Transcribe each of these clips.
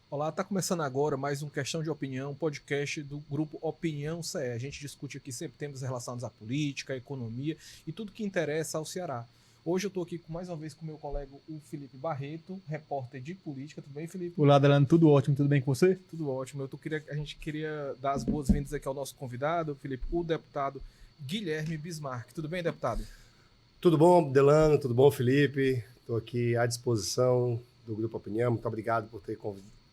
Olá, está começando agora mais um Questão de Opinião, podcast do grupo Opinião CE. A gente discute aqui sempre temas relacionados à política, à economia e tudo que interessa ao Ceará. Hoje eu estou aqui mais uma vez com meu colega, o Felipe Barreto, repórter de política. Tudo bem, Felipe? Olá, Delano, tudo ótimo, tudo bem com você? Tudo ótimo. A gente queria dar as boas-vindas aqui ao nosso convidado, Felipe, o deputado Guilherme Bismarck. Tudo bem, deputado? Tudo bom, Delano? Tudo bom, Felipe? Estou aqui à disposição do Grupo Opinião. Muito obrigado por ter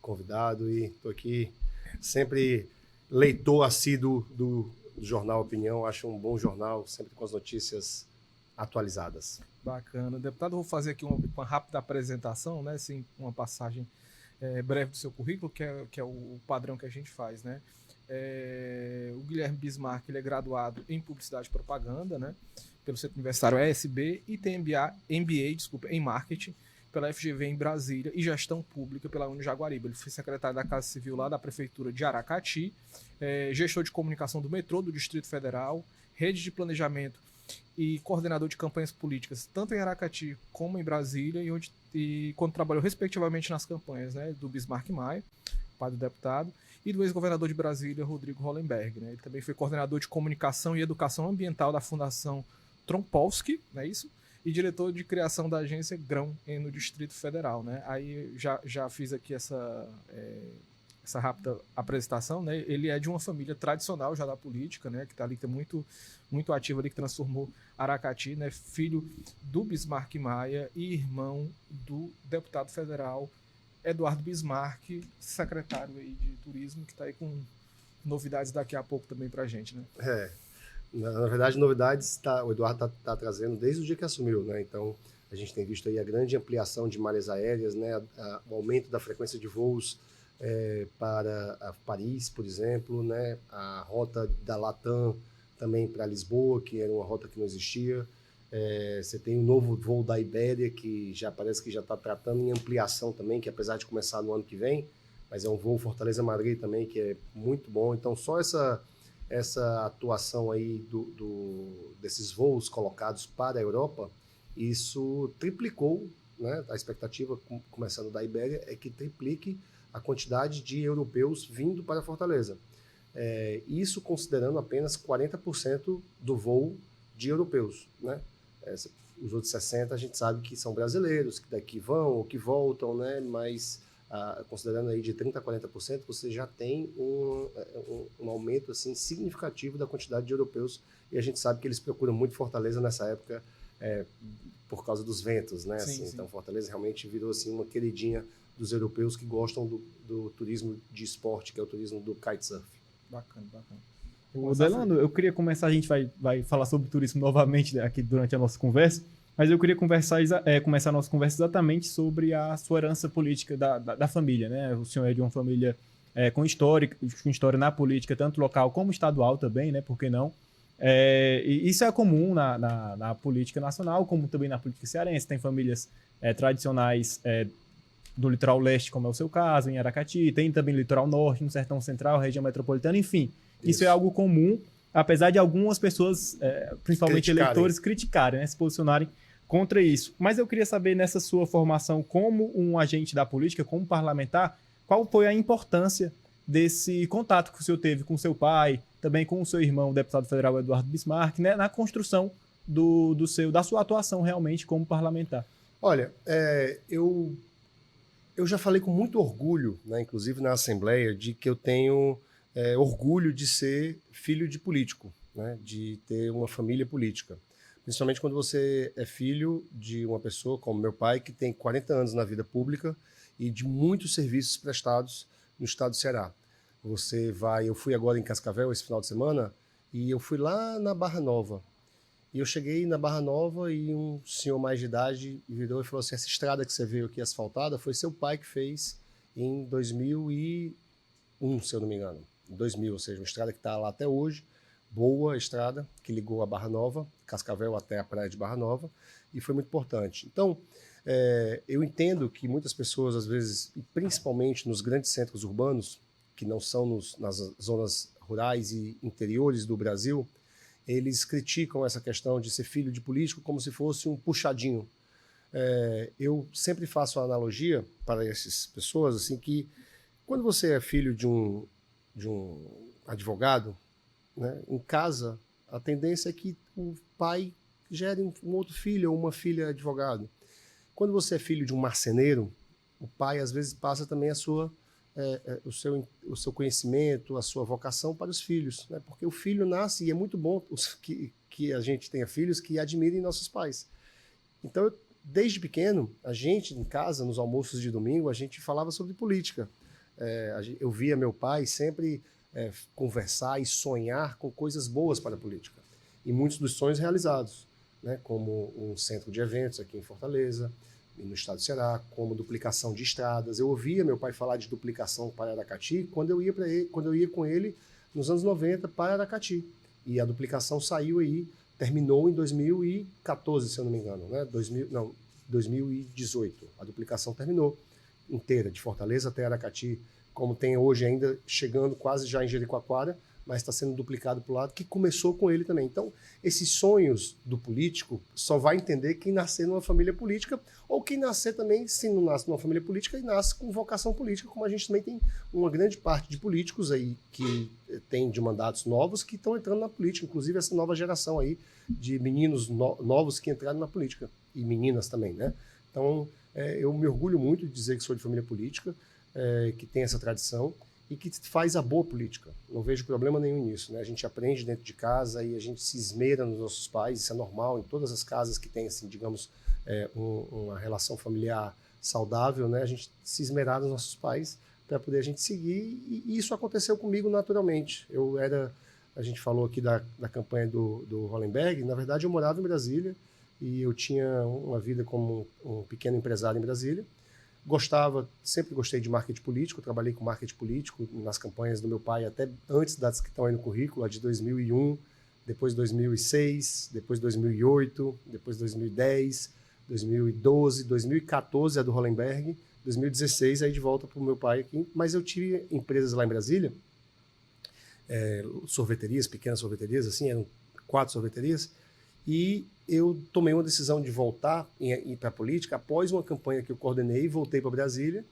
convidado e estou aqui sempre leitor assíduo do jornal Opinião. Acho um bom jornal, sempre com as notícias atualizadas. Bacana. Deputado, eu vou fazer aqui uma rápida apresentação, né? Assim, uma passagem breve do seu currículo, que é o padrão que a gente faz, né? O Guilherme Bismarck, ele é graduado em Publicidade e Propaganda, né? Pelo Centro Universitário ESB e tem MBA em Marketing pela FGV em Brasília e Gestão Pública pela Jaguaribe. Ele foi secretário da Casa Civil lá da Prefeitura de Aracati, gestor de comunicação do metrô do Distrito Federal, rede de planejamento e coordenador de campanhas políticas, tanto em Aracati como em Brasília, quando trabalhou respectivamente nas campanhas, né, do Bismarck Maia, pai do deputado, e do ex-governador de Brasília, Rodrigo Hollenberg. Né? Ele também foi coordenador de comunicação e educação ambiental da Fundação Trompolsky, não é isso? E diretor de criação da agência Grão no Distrito Federal. Né? Aí já fiz aqui essa rápida apresentação. Né? Ele é de uma família tradicional já da política, né? Que está ali, que é muito ativa ali, que transformou Aracati, né? Filho do Bismarck Maia e irmão do deputado federal Eduardo Bismarck, secretário aí de turismo, que está aí com novidades daqui a pouco também para a gente. Né? Na verdade, novidades o Eduardo está trazendo desde o dia que assumiu, né? Então, a gente tem visto aí a grande ampliação de malhas aéreas, né? O aumento da frequência de voos para Paris, por exemplo, né? A rota da Latam também para Lisboa, que era uma rota que não existia. Você tem um novo voo da Ibéria, que já parece que já está tratando em ampliação também, que apesar de começar no ano que vem, mas é um voo Fortaleza-Madrid também, que é muito bom. Então, só essa atuação aí desses voos colocados para a Europa, isso triplicou, né? A expectativa, começando da Ibéria, é que triplique a quantidade de europeus vindo para Fortaleza. Isso considerando apenas 40% do voo de europeus, né? Os outros 60% a gente sabe que são brasileiros, que daqui vão ou que voltam, né? Mas considerando aí de 30% a 40%, você já tem um aumento assim, significativo da quantidade de europeus, e a gente sabe que eles procuram muito Fortaleza nessa época por causa dos ventos, né? Sim, assim, sim. Então Fortaleza realmente virou assim, uma queridinha dos europeus que gostam do turismo de esporte, que é o turismo do kitesurf. Bacana. O Delano, eu queria começar, a gente vai falar sobre turismo novamente aqui durante a nossa conversa, mas eu queria começar a nossa conversa exatamente sobre a sua herança política da família, né? O senhor é de uma família com história na política, tanto local como estadual também, né? Por que não? E isso é comum na política nacional, como também na política cearense. Tem famílias tradicionais do litoral leste, como é o seu caso, em Aracati, tem também litoral norte, no Sertão Central, região metropolitana, enfim. Isso é algo comum, apesar de algumas pessoas, principalmente eleitores, criticarem, né, se posicionarem contra isso. Mas eu queria saber, nessa sua formação como um agente da política, como parlamentar, qual foi a importância desse contato que o senhor teve com seu pai, também com o seu irmão, o deputado federal Eduardo Bismarck, né, na construção da sua atuação realmente como parlamentar? Olha, eu já falei com muito orgulho, né, inclusive na Assembleia, de que eu tenho orgulho de ser filho de político, né, de ter uma família política. Principalmente quando você é filho de uma pessoa como meu pai, que tem 40 anos na vida pública e de muitos serviços prestados no estado do Ceará. Eu fui agora em Cascavel esse final de semana e eu fui lá na Barra Nova. E eu cheguei na Barra Nova e um senhor mais de idade virou e falou assim: essa estrada que você veio aqui asfaltada foi seu pai que fez em 2001, se eu não me engano. 2000, ou seja, uma estrada que está lá até hoje, boa estrada, que ligou a Barra Nova, Cascavel até a praia de Barra Nova, e foi muito importante. Então, eu entendo que muitas pessoas, às vezes, e principalmente nos grandes centros urbanos, que não são nas zonas rurais e interiores do Brasil, eles criticam essa questão de ser filho de político como se fosse um puxadinho. Eu sempre faço a analogia para essas pessoas assim que Quando você é filho de um advogado, né, em casa, a tendência é que o pai gere um outro filho ou uma filha advogado. Quando você é filho de um marceneiro, o pai às vezes passa também o seu conhecimento, a sua vocação para os filhos, né? Porque o filho nasce, e é muito bom que a gente tenha filhos que admirem nossos pais. Então, desde pequeno, a gente em casa, nos almoços de domingo, a gente falava sobre política. Eu via meu pai sempre conversar e sonhar com coisas boas para a política. E muitos dos sonhos realizados, né? Como um centro de eventos aqui em Fortaleza, no estado do Ceará, como duplicação de estradas. Eu ouvia meu pai falar de duplicação para Aracati quando eu ia com ele nos anos 90 para Aracati. E a duplicação saiu aí, terminou em 2014, se eu não me engano, né? 2018. A duplicação terminou inteira, de Fortaleza até Aracati, como tem hoje ainda, chegando quase já em Jericoacoara, mas está sendo duplicado para o lado, que começou com ele também. Então, esses sonhos do político só vai entender quem nascer numa família política, ou quem nascer também, se não nasce numa família política, e nasce com vocação política, como a gente também tem uma grande parte de políticos aí que tem de mandatos novos que estão entrando na política, inclusive essa nova geração aí de meninos novos que entraram na política, e meninas também, né? Então, eu me orgulho muito de dizer que sou de família política, que tem essa tradição, e que faz a boa política. Não vejo problema nenhum nisso, né? A gente aprende dentro de casa e a gente se esmera nos nossos pais, isso é normal em todas as casas que tem, assim, digamos, uma relação familiar saudável, né? A gente se esmerar nos nossos pais para poder a gente seguir, e isso aconteceu comigo naturalmente. A gente falou aqui da campanha do Hollenberg, na verdade eu morava em Brasília e eu tinha uma vida como um pequeno empresário em Brasília. Sempre gostei de marketing político, trabalhei com marketing político nas campanhas do meu pai, até antes das que estão aí no currículo, a de 2001, depois 2006, depois 2008, depois 2010, 2012, 2014 a do Hollenberg, 2016 aí de volta para o meu pai aqui. Mas eu tive empresas lá em Brasília, sorveterias, pequenas sorveterias, assim, eram 4 sorveterias, e eu tomei uma decisão de voltar e ir para a política após uma campanha que eu coordenei, voltei para Brasília,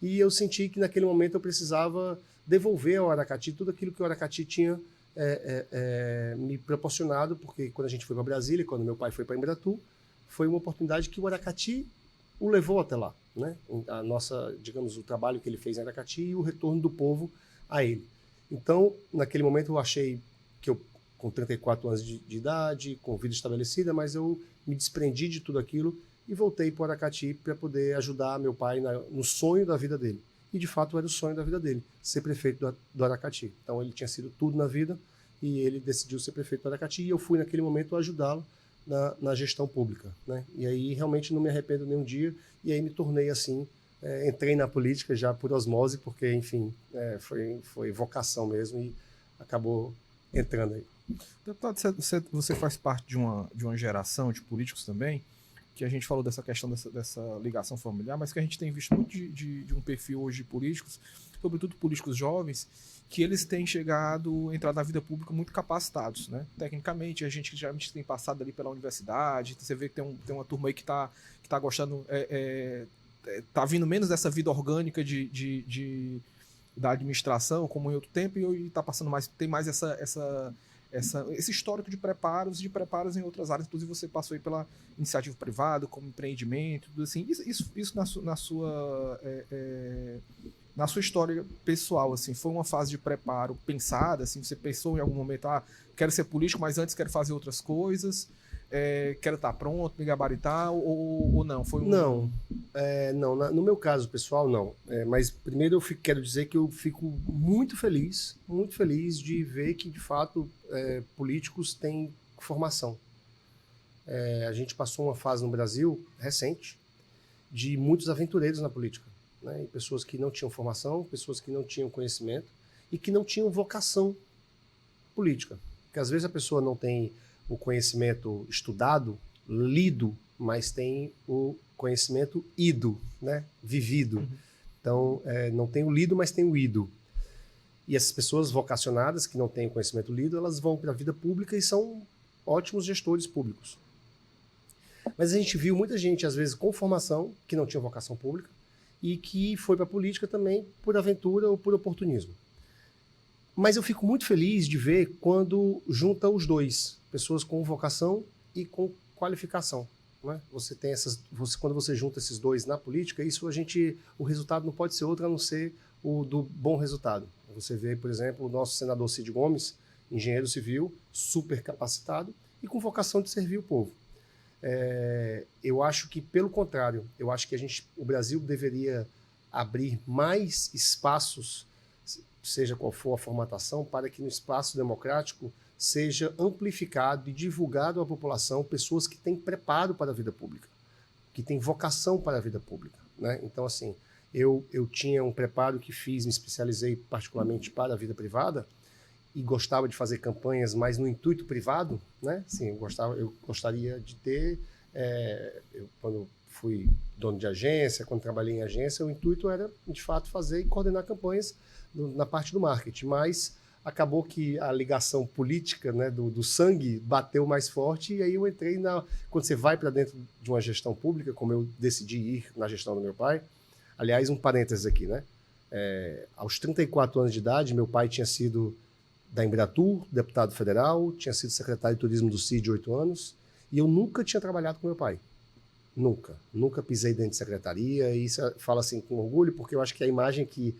e eu senti que naquele momento eu precisava devolver ao Aracati tudo aquilo que o Aracati tinha me proporcionado, porque quando a gente foi para Brasília, quando meu pai foi para Embratu, foi uma oportunidade que o Aracati o levou até lá, né? O trabalho que ele fez em Aracati e o retorno do povo a ele. Então, naquele momento eu achei que eu, com 34 anos de idade, com vida estabelecida, mas eu me desprendi de tudo aquilo e voltei para o Aracati para poder ajudar meu pai no sonho da vida dele. E, de fato, era o sonho da vida dele, ser prefeito do Aracati. Então, ele tinha sido tudo na vida e ele decidiu ser prefeito do Aracati, e eu fui, naquele momento, ajudá-lo na gestão pública, né? E aí, realmente, não me arrependo nem um dia, e aí me tornei, assim, entrei na política já por osmose, porque, enfim, foi vocação mesmo e acabou entrando aí. Deputado, você faz parte de uma geração de políticos também, que a gente falou dessa questão dessa ligação familiar, mas que a gente tem visto muito de um perfil hoje de políticos, sobretudo políticos jovens, que eles têm entrado na vida pública muito capacitados, né? Tecnicamente, a gente geralmente tem passado ali pela universidade, você vê que tem uma turma aí que tá gostando, tá vindo menos dessa vida orgânica da administração, como em outro tempo, e tá passando mais, tem mais esse histórico de preparos em outras áreas. Inclusive você passou aí pela iniciativa privada, como empreendimento, tudo assim. Isso na sua história pessoal, assim, foi uma fase de preparo pensada, assim, você pensou em algum momento, quero ser político, mas antes quero fazer outras coisas, quero estar pronto, me gabaritar, ou não? Não, no meu caso pessoal, não. Mas primeiro quero dizer que eu fico muito feliz de ver que, de fato, políticos têm formação. A gente passou uma fase no Brasil, recente, de muitos aventureiros na política, né? E pessoas que não tinham formação, pessoas que não tinham conhecimento e que não tinham vocação política. Porque às vezes a pessoa não tem o conhecimento estudado, lido, mas tem o conhecimento ido, né? Vivido. Uhum. Então, não tem o lido, mas tem o ido. E essas pessoas vocacionadas, que não têm o conhecimento lido, elas vão para a vida pública e são ótimos gestores públicos. Mas a gente viu muita gente, às vezes, com formação, que não tinha vocação pública, e que foi para a política também por aventura ou por oportunismo. Mas eu fico muito feliz de ver quando junta os dois, pessoas com vocação e com qualificação. Né? Você tem quando você junta esses dois na política, o resultado não pode ser outro a não ser o do bom resultado. Você vê, por exemplo, o nosso senador Cid Gomes, engenheiro civil, super capacitado e com vocação de servir o povo. Eu acho que, pelo contrário, eu acho que o Brasil deveria abrir mais espaços, seja qual for a formatação, para que no espaço democrático seja amplificado e divulgado à população pessoas que têm preparo para a vida pública, que têm vocação para a vida pública. Né? Então, assim, eu tinha um preparo que fiz, me especializei particularmente para a vida privada e gostava de fazer campanhas mais no intuito privado. Né? Sim, eu gostaria de ter... quando fui dono de agência, quando trabalhei em agência, o intuito era, de fato, fazer e coordenar campanhas na parte do marketing, mas acabou que a ligação política, né, do sangue bateu mais forte e aí eu entrei quando você vai para dentro de uma gestão pública, como eu decidi ir na gestão do meu pai. Aliás, um parênteses aqui, né? Aos 34 anos de idade, meu pai tinha sido da Embratur, deputado federal, tinha sido secretário de turismo do CID 8 anos e eu nunca tinha trabalhado com meu pai. Nunca pisei dentro de secretaria, e isso falo assim com orgulho, porque eu acho que a imagem que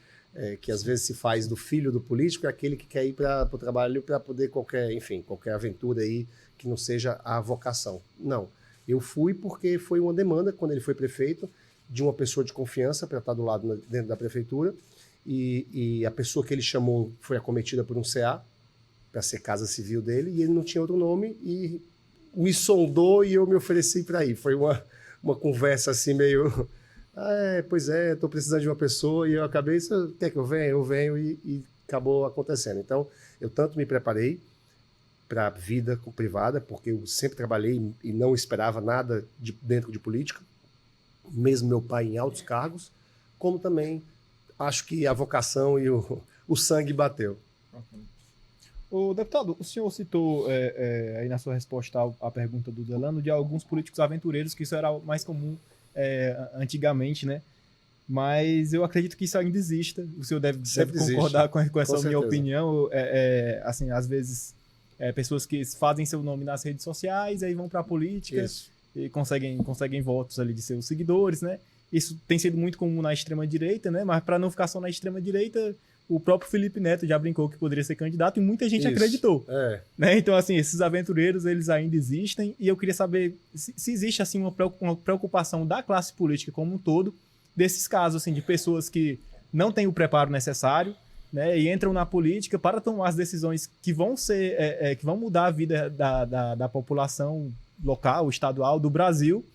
às vezes se faz do filho do político é aquele que quer ir para o trabalho para poder qualquer aventura aí que não seja a vocação. Não, eu fui porque foi uma demanda, quando ele foi prefeito, de uma pessoa de confiança para estar do lado dentro da prefeitura, e a pessoa que ele chamou foi acometida por um CA, para ser casa civil dele, e ele não tinha outro nome, e me sondou e eu me ofereci para ir. Foi uma conversa assim meio... pois é, estou precisando de uma pessoa, e eu acabei, quer que eu venha? Eu venho, e acabou acontecendo. Então, eu tanto me preparei para a vida privada, porque eu sempre trabalhei e não esperava nada dentro de política, mesmo meu pai em altos cargos, como também acho que a vocação e o sangue bateu. O deputado, o senhor citou aí na sua resposta à pergunta do Delano de alguns políticos aventureiros, que isso era mais comum antigamente, né? Mas eu acredito que isso ainda exista. O senhor deve concordar com essa minha opinião. Assim, às vezes, pessoas que fazem seu nome nas redes sociais, aí vão para a política e conseguem votos ali de seus seguidores, né? Isso tem sido muito comum na extrema-direita, né? Mas para não ficar só na extrema-direita, o próprio Felipe Neto já brincou que poderia ser candidato e muita gente acreditou. Né? Então, assim, esses aventureiros, eles ainda existem, e eu queria saber se existe, assim, uma preocupação da classe política como um todo, desses casos, assim, de pessoas que não têm o preparo necessário, né, e entram na política para tomar as decisões que vão que vão mudar a vida da população local, estadual, do Brasil,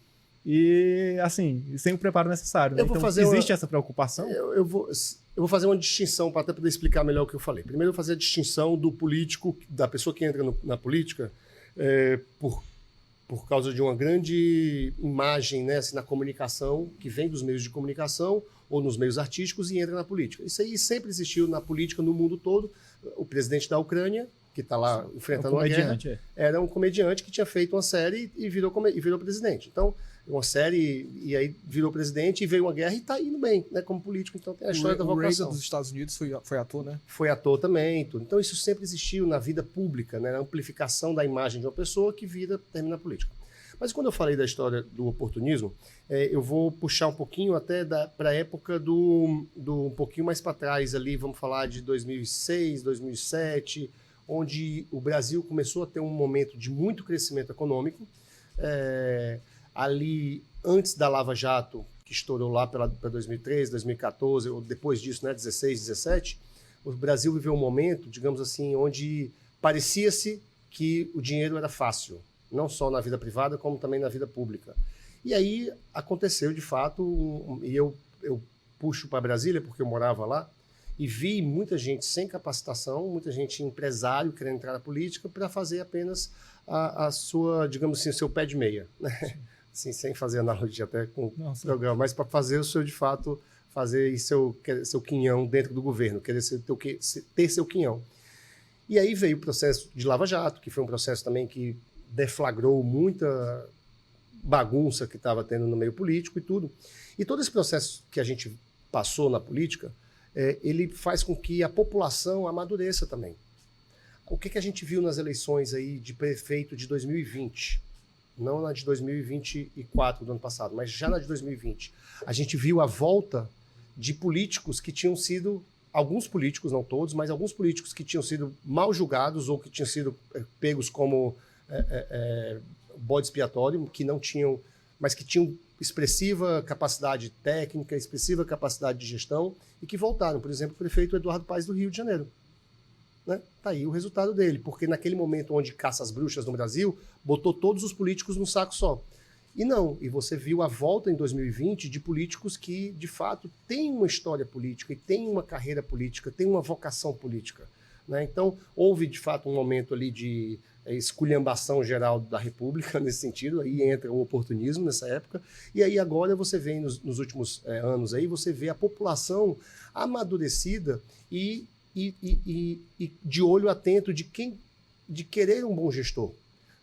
e, assim, sem o preparo necessário. Né? Então, existe essa preocupação? Eu vou fazer uma distinção para até poder explicar melhor o que eu falei. Primeiro, eu vou fazer a distinção do político, da pessoa que entra na política por causa de uma grande imagem, né, assim, na comunicação, que vem dos meios de comunicação ou nos meios artísticos e entra na política. Isso aí sempre existiu na política no mundo todo. O presidente da Ucrânia, que está lá enfrentando uma guerra, era um comediante que tinha feito uma série e virou presidente. Então, uma série, e aí virou presidente e veio uma guerra e está indo bem, né, como político. Então tem a história da vocação. O Reagan dos Estados Unidos foi ator, né? Foi ator também. Tudo. Então isso sempre existiu na vida pública, né, a amplificação da imagem de uma pessoa que termina a política. Mas quando eu falei da história do oportunismo, eu vou puxar um pouquinho até para a época do um pouquinho mais para trás ali, vamos falar de 2006, 2007, onde o Brasil começou a ter um momento de muito crescimento econômico. Ali, antes da Lava Jato, que estourou lá para 2013, 2014, ou depois disso, né, 16, 17, o Brasil viveu um momento, digamos assim, onde parecia-se que o dinheiro era fácil, não só na vida privada, como também na vida pública. E aí aconteceu, de fato, e eu puxo para Brasília, porque eu morava lá, e vi muita gente sem capacitação, muita gente empresário querendo entrar na política para fazer apenas a sua, digamos assim, o seu pé de meia, né? Assim, sem fazer analogia até com o programa, mas para fazer o seu, de fato, fazer seu quinhão dentro do governo, querer ter seu quinhão. E aí veio o processo de Lava Jato, que foi um processo também que deflagrou bagunça que estava tendo no meio político e tudo. E todo esse processo que a gente passou na política, ele faz com que a população amadureça também. O que a gente viu nas eleições aí de prefeito de 2020, não na de 2024 do ano passado, mas já na de 2020, a gente viu a volta de políticos que tinham sido, alguns políticos, não todos, mas alguns políticos que tinham sido mal julgados ou que tinham sido pegos como bode expiatório, que não tinham, mas que tinham expressiva capacidade técnica, expressiva capacidade de gestão e que voltaram. Por exemplo, o prefeito Eduardo Paes do Rio de Janeiro. Né? Tá aí o resultado dele, porque naquele momento onde caça as bruxas no Brasil, botou todos os políticos num saco só. E não, e você viu a volta em 2020 de políticos que, de fato, têm uma história política e têm uma carreira política, têm uma vocação política. Né? Então, houve, de fato, um momento ali de esculhambação geral da República nesse sentido, aí entra o oportunismo nessa época, e aí agora você vê nos últimos anos aí, você vê a população amadurecida e de olho atento de querer um bom gestor.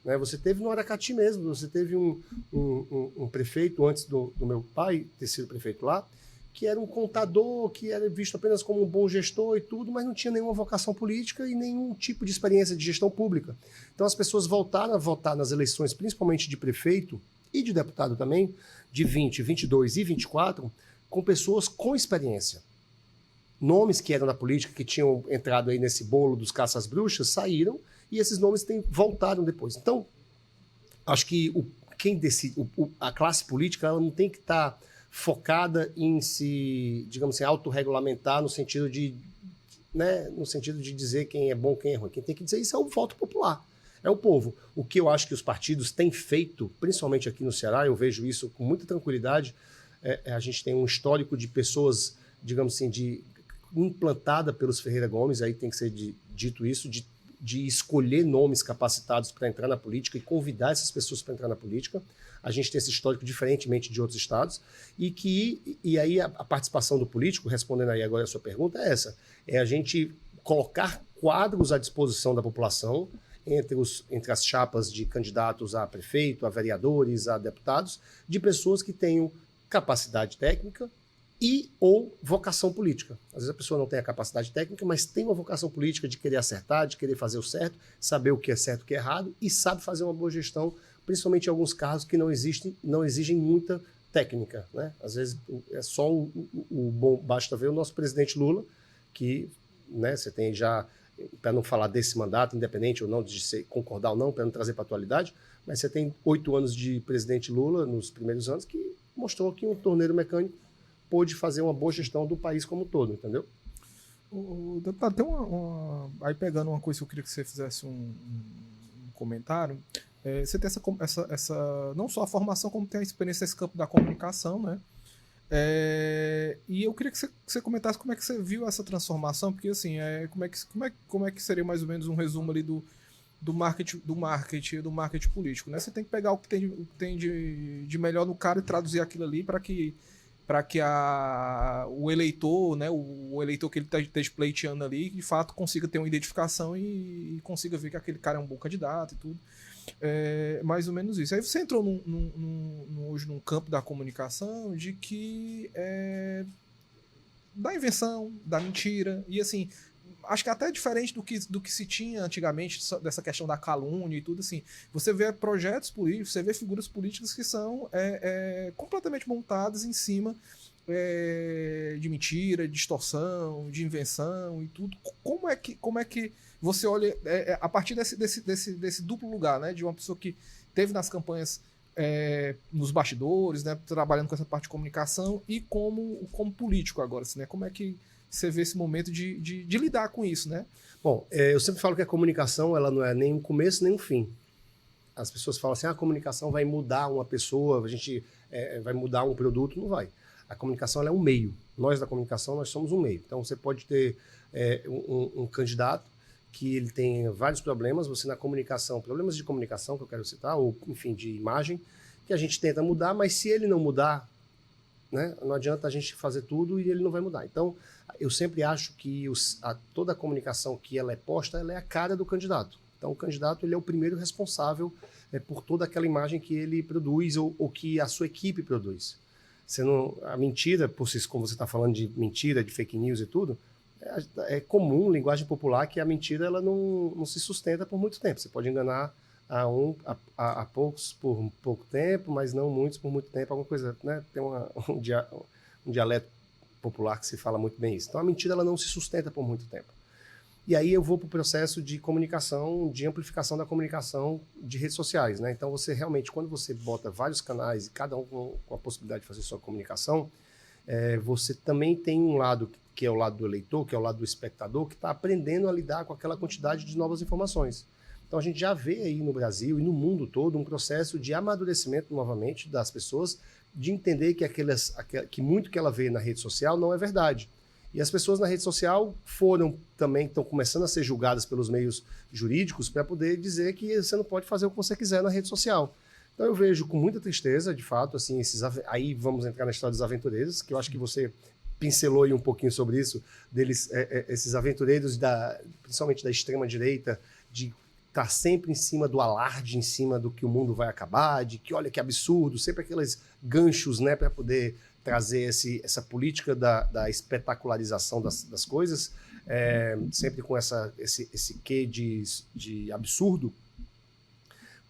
Né? Você teve no Aracati mesmo, você teve um prefeito, antes do meu pai ter sido prefeito lá, que era um contador, que era visto apenas como um bom gestor e tudo, mas não tinha nenhuma vocação política e nenhum tipo de experiência de gestão pública. Então as pessoas voltaram a votar nas eleições, principalmente de prefeito e de deputado também, de 20, 22 e 24, com pessoas com experiência. Nomes que eram da política, que tinham entrado aí nesse bolo dos caças-bruxas, saíram e esses nomes voltaram depois. Então, acho que quem decide, a classe política, ela não tem que estar focada em se, digamos assim, autorregulamentar no sentido de dizer quem é bom, quem é ruim. Quem tem que dizer isso é o voto popular, é o povo. O que eu acho que os partidos têm feito, principalmente aqui no Ceará, eu vejo isso com muita tranquilidade, a gente tem um histórico de pessoas, digamos assim, implantada pelos Ferreira Gomes, aí tem que ser dito isso, de escolher nomes capacitados para entrar na política e convidar essas pessoas para entrar na política. A gente tem esse histórico diferentemente de outros estados, e aí a participação do político, respondendo aí agora a sua pergunta, é essa, é a gente colocar quadros à disposição da população entre as chapas de candidatos a prefeito, a vereadores, a deputados, de pessoas que tenham capacidade técnica e ou vocação política. Às vezes a pessoa não tem a capacidade técnica, mas tem uma vocação política de querer acertar, de querer fazer o certo, saber o que é certo e o que é errado, e sabe fazer uma boa gestão, principalmente em alguns casos que não exigem muita técnica. Né? Às vezes é só o bom, basta ver o nosso presidente Lula, que, né, você tem já, para não falar desse mandato, independente ou não, de concordar ou não, para não trazer para a atualidade, mas você tem 8 anos de presidente Lula, nos primeiros anos, que mostrou que um torneiro mecânico pôde fazer uma boa gestão do país como um todo, entendeu? O deputado, tem aí pegando uma coisa que eu queria que você fizesse um comentário, você tem essa não só a formação, como tem a experiência nesse campo da comunicação, né? E eu queria que você comentasse como é que você viu essa transformação, porque assim, como é que seria mais ou menos um resumo ali do marketing político, né? Você tem que pegar o que tem de melhor no cara e traduzir aquilo ali para que o eleitor, né, o eleitor que ele esteja pleiteando ali, de fato consiga ter uma identificação e consiga ver que aquele cara é um bom candidato e tudo. Mais ou menos isso. Aí você entrou hoje num campo da comunicação de que da invenção, da mentira, e assim, acho que até diferente do que se tinha antigamente, dessa questão da calúnia e tudo assim. Você vê projetos políticos, você vê figuras políticas que são completamente montadas em cima de mentira, de distorção, de invenção e tudo. Como é que você olha a partir desse duplo lugar, né, de uma pessoa que teve nas campanhas, nos bastidores, né, trabalhando com essa parte de comunicação, e como político agora, assim, né? Como é que você vê esse momento de lidar com isso, né? Bom, eu sempre falo que a comunicação, ela não é nem um começo nem um fim. As pessoas falam assim, a comunicação vai mudar uma pessoa, a gente vai mudar um produto. Não vai. A comunicação, ela é um meio. Nós da comunicação, nós somos um meio. Então você pode ter um candidato que ele tem vários problemas, você na comunicação, problemas de comunicação que eu quero citar, ou enfim, de imagem, que a gente tenta mudar, mas se ele não mudar, né, não adianta a gente fazer tudo e ele não vai mudar. Então, eu sempre acho que toda a comunicação que ela é posta, ela é a cara do candidato. Então, o candidato, ele é o primeiro responsável por toda aquela imagem que ele produz ou que a sua equipe produz. A mentira, como você está falando de mentira, de fake news e tudo, é comum, linguagem popular, que a mentira ela não se sustenta por muito tempo. Você pode enganar a poucos por pouco tempo, mas não muitos por muito tempo, alguma coisa, né? Tem um dialeto popular que se fala muito bem isso. Então a mentira ela não se sustenta por muito tempo. E aí eu vou para o processo de comunicação, de amplificação da comunicação de redes sociais, né? Então você realmente, quando você bota vários canais e cada um com a possibilidade de fazer sua comunicação, você também tem um lado que é o lado do eleitor, que é o lado do espectador, que está aprendendo a lidar com aquela quantidade de novas informações. Então a gente já vê aí no Brasil e no mundo todo um processo de amadurecimento novamente das pessoas, de entender que muito que ela vê na rede social não é verdade. E as pessoas na rede social estão começando a ser julgadas pelos meios jurídicos para poder dizer que você não pode fazer o que você quiser na rede social. Então eu vejo com muita tristeza, de fato, assim, aí vamos entrar na história dos aventureiros, que eu acho que você pincelou aí um pouquinho sobre isso, esses aventureiros, principalmente da extrema-direita, de estar sempre em cima do alarde, em cima do que o mundo vai acabar, de que olha que absurdo, sempre aqueles ganchos, né, para poder trazer essa política da espetacularização das coisas, sempre com esse quê de absurdo,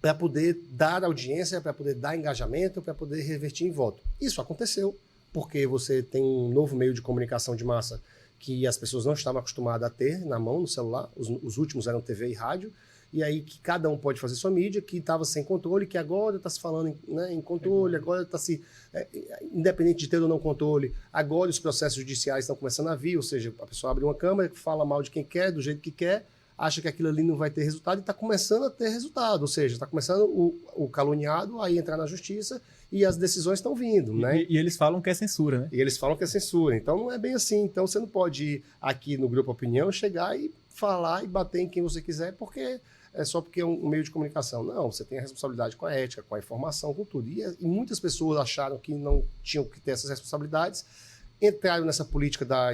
para poder dar audiência, para poder dar engajamento, para poder revertir em voto. Isso aconteceu, porque você tem um novo meio de comunicação de massa que as pessoas não estavam acostumadas a ter na mão, no celular, os últimos eram TV e rádio, e aí que cada um pode fazer sua mídia, que estava sem controle, que agora está se falando em controle, agora está independente de ter ou não controle, agora os processos judiciais estão começando a vir, ou seja, a pessoa abre uma câmera, fala mal de quem quer, do jeito que quer, acha que aquilo ali não vai ter resultado e está começando a ter resultado, ou seja, está começando o caluniado a entrar na justiça e as decisões estão vindo, né? E eles falam que é censura, né? E eles falam que é censura, então não é bem assim, então você não pode ir aqui no Grupo Opinião, chegar e falar e bater em quem você quiser, porque é só porque é um meio de comunicação. Não, você tem a responsabilidade com a ética, com a informação, com tudo. E muitas pessoas acharam que não tinham que ter essas responsabilidades, entraram nessa política da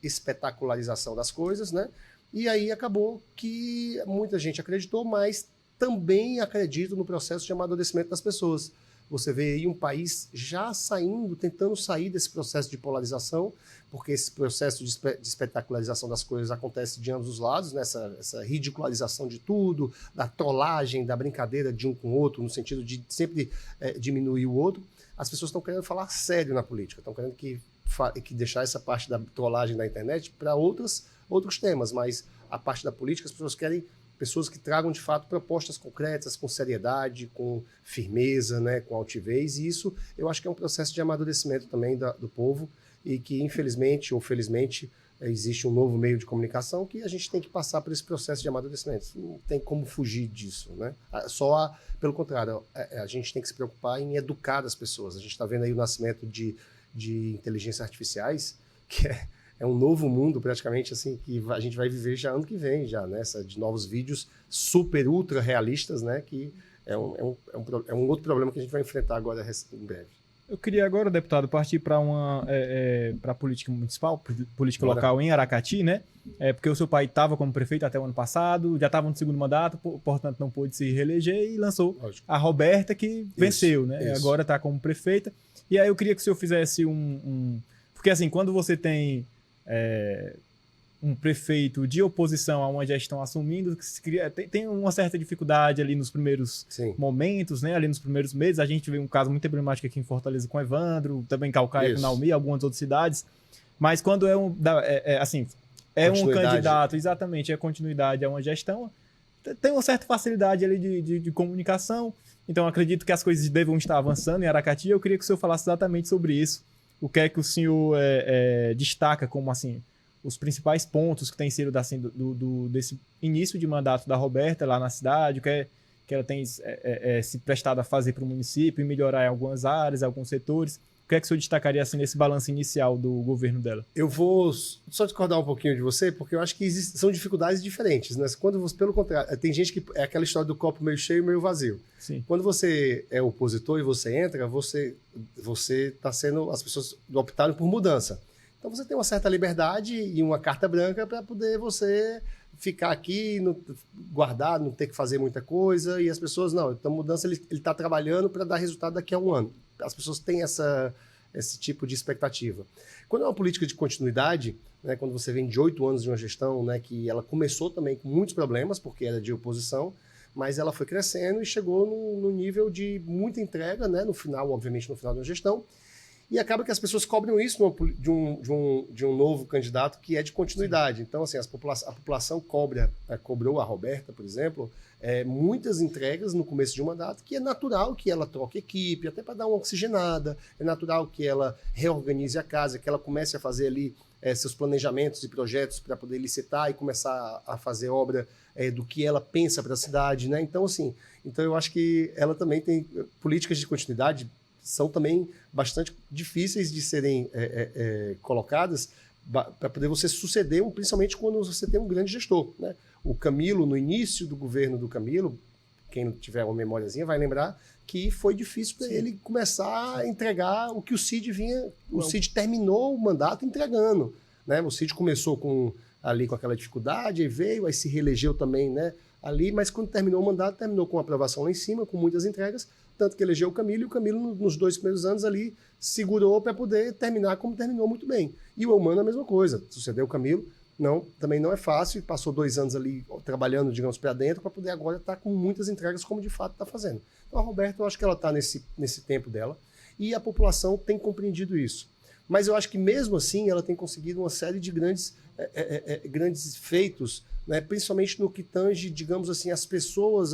espetacularização das coisas, né? E aí acabou que muita gente acreditou, mas também acredito no processo de amadurecimento das pessoas. Você vê aí um país já tentando sair desse processo de polarização, porque esse processo de espetacularização das coisas acontece de ambos os lados, né? Essa ridicularização de tudo, da trollagem, da brincadeira de um com o outro, no sentido de sempre diminuir o outro. As pessoas estão querendo falar sério na política, estão querendo que deixar essa parte da trollagem da internet para outros temas, mas a parte da política as pessoas querem pessoas que tragam, de fato, propostas concretas, com seriedade, com firmeza, né, com altivez, e isso eu acho que é um processo de amadurecimento também do povo, e que, infelizmente ou felizmente, existe um novo meio de comunicação que a gente tem que passar por esse processo de amadurecimento. Não tem como fugir disso, né? Pelo contrário, a gente tem que se preocupar em educar as pessoas. A gente está vendo aí o nascimento de inteligências artificiais, que é um novo mundo, praticamente, assim, que a gente vai viver já ano que vem, já, né? De novos vídeos super, ultra realistas, né? Que é um outro problema que a gente vai enfrentar agora em breve. Eu queria agora, deputado, partir para a política municipal, política local em Aracati, né? Porque o seu pai estava como prefeito até o ano passado, já estava no segundo mandato, portanto não pôde se reeleger e lançou a Roberta, que venceu, né? Isso. Agora está como prefeita. E aí eu queria que o senhor fizesse Porque assim, quando você tem um prefeito de oposição a uma gestão assumindo, tem uma certa dificuldade ali nos primeiros momentos, né? Ali nos primeiros meses. A gente vê um caso muito emblemático aqui em Fortaleza com Evandro, também Calcaia com Naumi, algumas outras cidades. Mas quando um candidato, exatamente, é continuidade a uma gestão, tem uma certa facilidade ali de comunicação. Então, acredito que as coisas devam estar avançando em Aracati. Eu queria que o senhor falasse exatamente sobre isso. O que é que o senhor destaca como, assim, os principais pontos que têm sido assim, desse início de mandato da Roberta lá na cidade, o que ela tem se prestado a fazer para o município e melhorar em algumas áreas, alguns setores. O que é que o senhor destacaria assim, nesse balanço inicial do governo dela? Eu vou só discordar um pouquinho de você, porque eu acho que são dificuldades diferentes, né? Pelo contrário, tem gente que é aquela história do copo meio cheio e meio vazio. Sim. Quando você é opositor e você entra, você está sendo... As pessoas optaram por mudança. Então você tem uma certa liberdade e uma carta branca para poder você ficar aqui, guardar, não ter que fazer muita coisa, e as pessoas, não, então mudança ele está trabalhando para dar resultado daqui a um ano. As pessoas têm esse tipo de expectativa. Quando é uma política de continuidade, né, quando você vem de 8 anos de uma gestão, né, que ela começou também com muitos problemas, porque era de oposição, mas ela foi crescendo e chegou no nível de muita entrega, né, no final, obviamente, no final da gestão, e acaba que as pessoas cobram isso de um novo candidato que é de continuidade. Então, assim, a população cobrou a Roberta, por exemplo, muitas entregas no começo de um mandato, que é natural que ela troque equipe, até para dar uma oxigenada, é natural que ela reorganize a casa, que ela comece a fazer ali seus planejamentos e projetos para poder licitar e começar a fazer obra do que ela pensa para a cidade, né? Então, assim, eu acho que ela também tem políticas de continuidade, são também bastante difíceis de serem colocadas para poder você suceder, principalmente quando você tem um grande gestor, né? O Camilo, no início do governo do Camilo, quem tiver uma memóriazinha vai lembrar que foi difícil para ele começar a entregar o que o Cid vinha. O Cid terminou o mandato entregando, né? O Cid começou ali com aquela dificuldade, aí veio, aí se reelegeu também, né? Ali, mas quando terminou o mandato, terminou com aprovação lá em cima, com muitas entregas, tanto que elegeu o Camilo, e o Camilo, nos 2 primeiros anos ali, segurou para poder terminar como terminou muito bem. E o Eumano a mesma coisa, sucedeu o Camilo, também não é fácil, passou 2 anos ali trabalhando, digamos, para dentro, para poder agora estar com muitas entregas, como de fato está fazendo. Então a Roberta, eu acho que ela está nesse tempo dela, e a população tem compreendido isso. Mas eu acho que mesmo assim ela tem conseguido uma série de grandes feitos, né, principalmente no que tange, digamos assim, as pessoas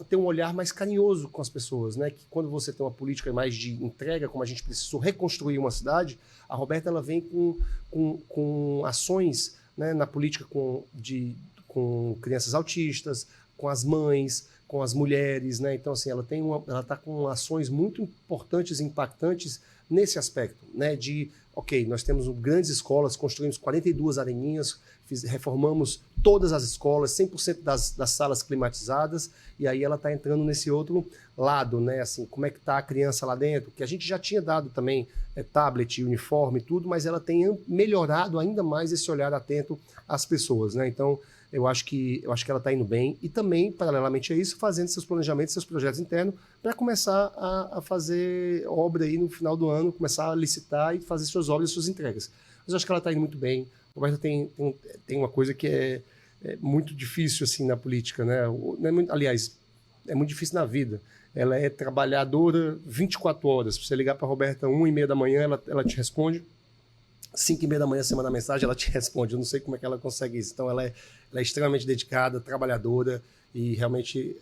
ter um olhar mais carinhoso com as pessoas, né? Que quando você tem uma política mais de entrega, como a gente precisou reconstruir uma cidade, a Roberta ela vem com ações, né, na política com crianças autistas, com as mães, com as mulheres, né? Então assim, ela está com ações muito importantes e impactantes nesse aspecto, né? Nós temos grandes escolas, construímos 42 areninhas, reformamos todas as escolas, 100% das salas climatizadas, e aí ela está entrando nesse outro lado, né? Assim, como é que está a criança lá dentro, que a gente já tinha dado também tablet, uniforme e tudo, mas ela tem melhorado ainda mais esse olhar atento às pessoas, né? Então, eu acho que ela está indo bem, e também, paralelamente a isso, fazendo seus planejamentos, seus projetos internos, para começar a fazer obra aí no final do ano, começar a licitar e fazer suas obras e suas entregas. Mas eu acho que ela está indo muito bem. A Roberta tem uma coisa que é muito difícil assim na política, né? Aliás, é muito difícil na vida. Ela é trabalhadora 24 horas. Se você ligar para a Roberta 1h30 da manhã, ela te responde. 5h30 da manhã, você manda mensagem, ela te responde. Eu não sei como é que ela consegue isso. Então, ela é extremamente dedicada, trabalhadora, e realmente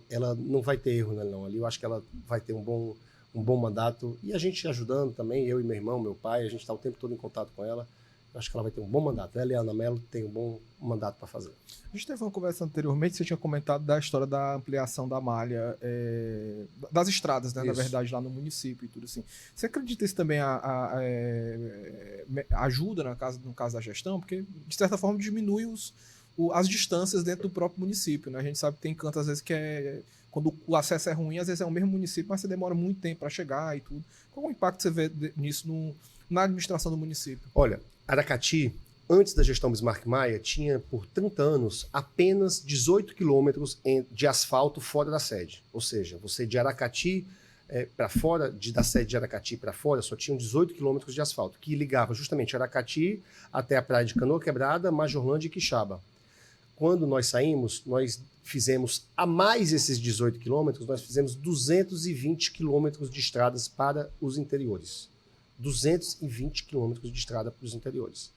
ela não vai ter erro, né, não. Ali eu acho que ela vai ter um bom mandato. E a gente ajudando também, eu e meu irmão, meu pai, a gente está o tempo todo em contato com ela. Eu acho que ela vai ter um bom mandato. Ela e a Ana Mello têm um bom mandato para fazer. A gente teve uma conversa anteriormente, você tinha comentado da história da ampliação da malha, das estradas, né, na verdade, lá no município e tudo assim. Você acredita que isso também ajuda no caso da gestão? Porque, de certa forma, diminui as distâncias dentro do próprio município, né? A gente sabe que tem canto, às vezes, quando o acesso é ruim, às vezes é o mesmo município, mas você demora muito tempo para chegar e tudo. Qual o impacto você vê nisso na administração do município? Olha, Aracati, antes da gestão Bismarck Maia, tinha por 30 anos apenas 18 quilômetros de asfalto fora da sede. Ou seja, você de Aracati para fora, da sede de Aracati para fora, só tinham 18 quilômetros de asfalto, que ligava justamente Aracati até a praia de Canoa Quebrada, Majorlândia e Quixaba. Quando nós saímos, nós fizemos, a mais esses 18 quilômetros, nós fizemos 220 quilômetros de estradas para os interiores. 220 quilômetros de estrada para os interiores.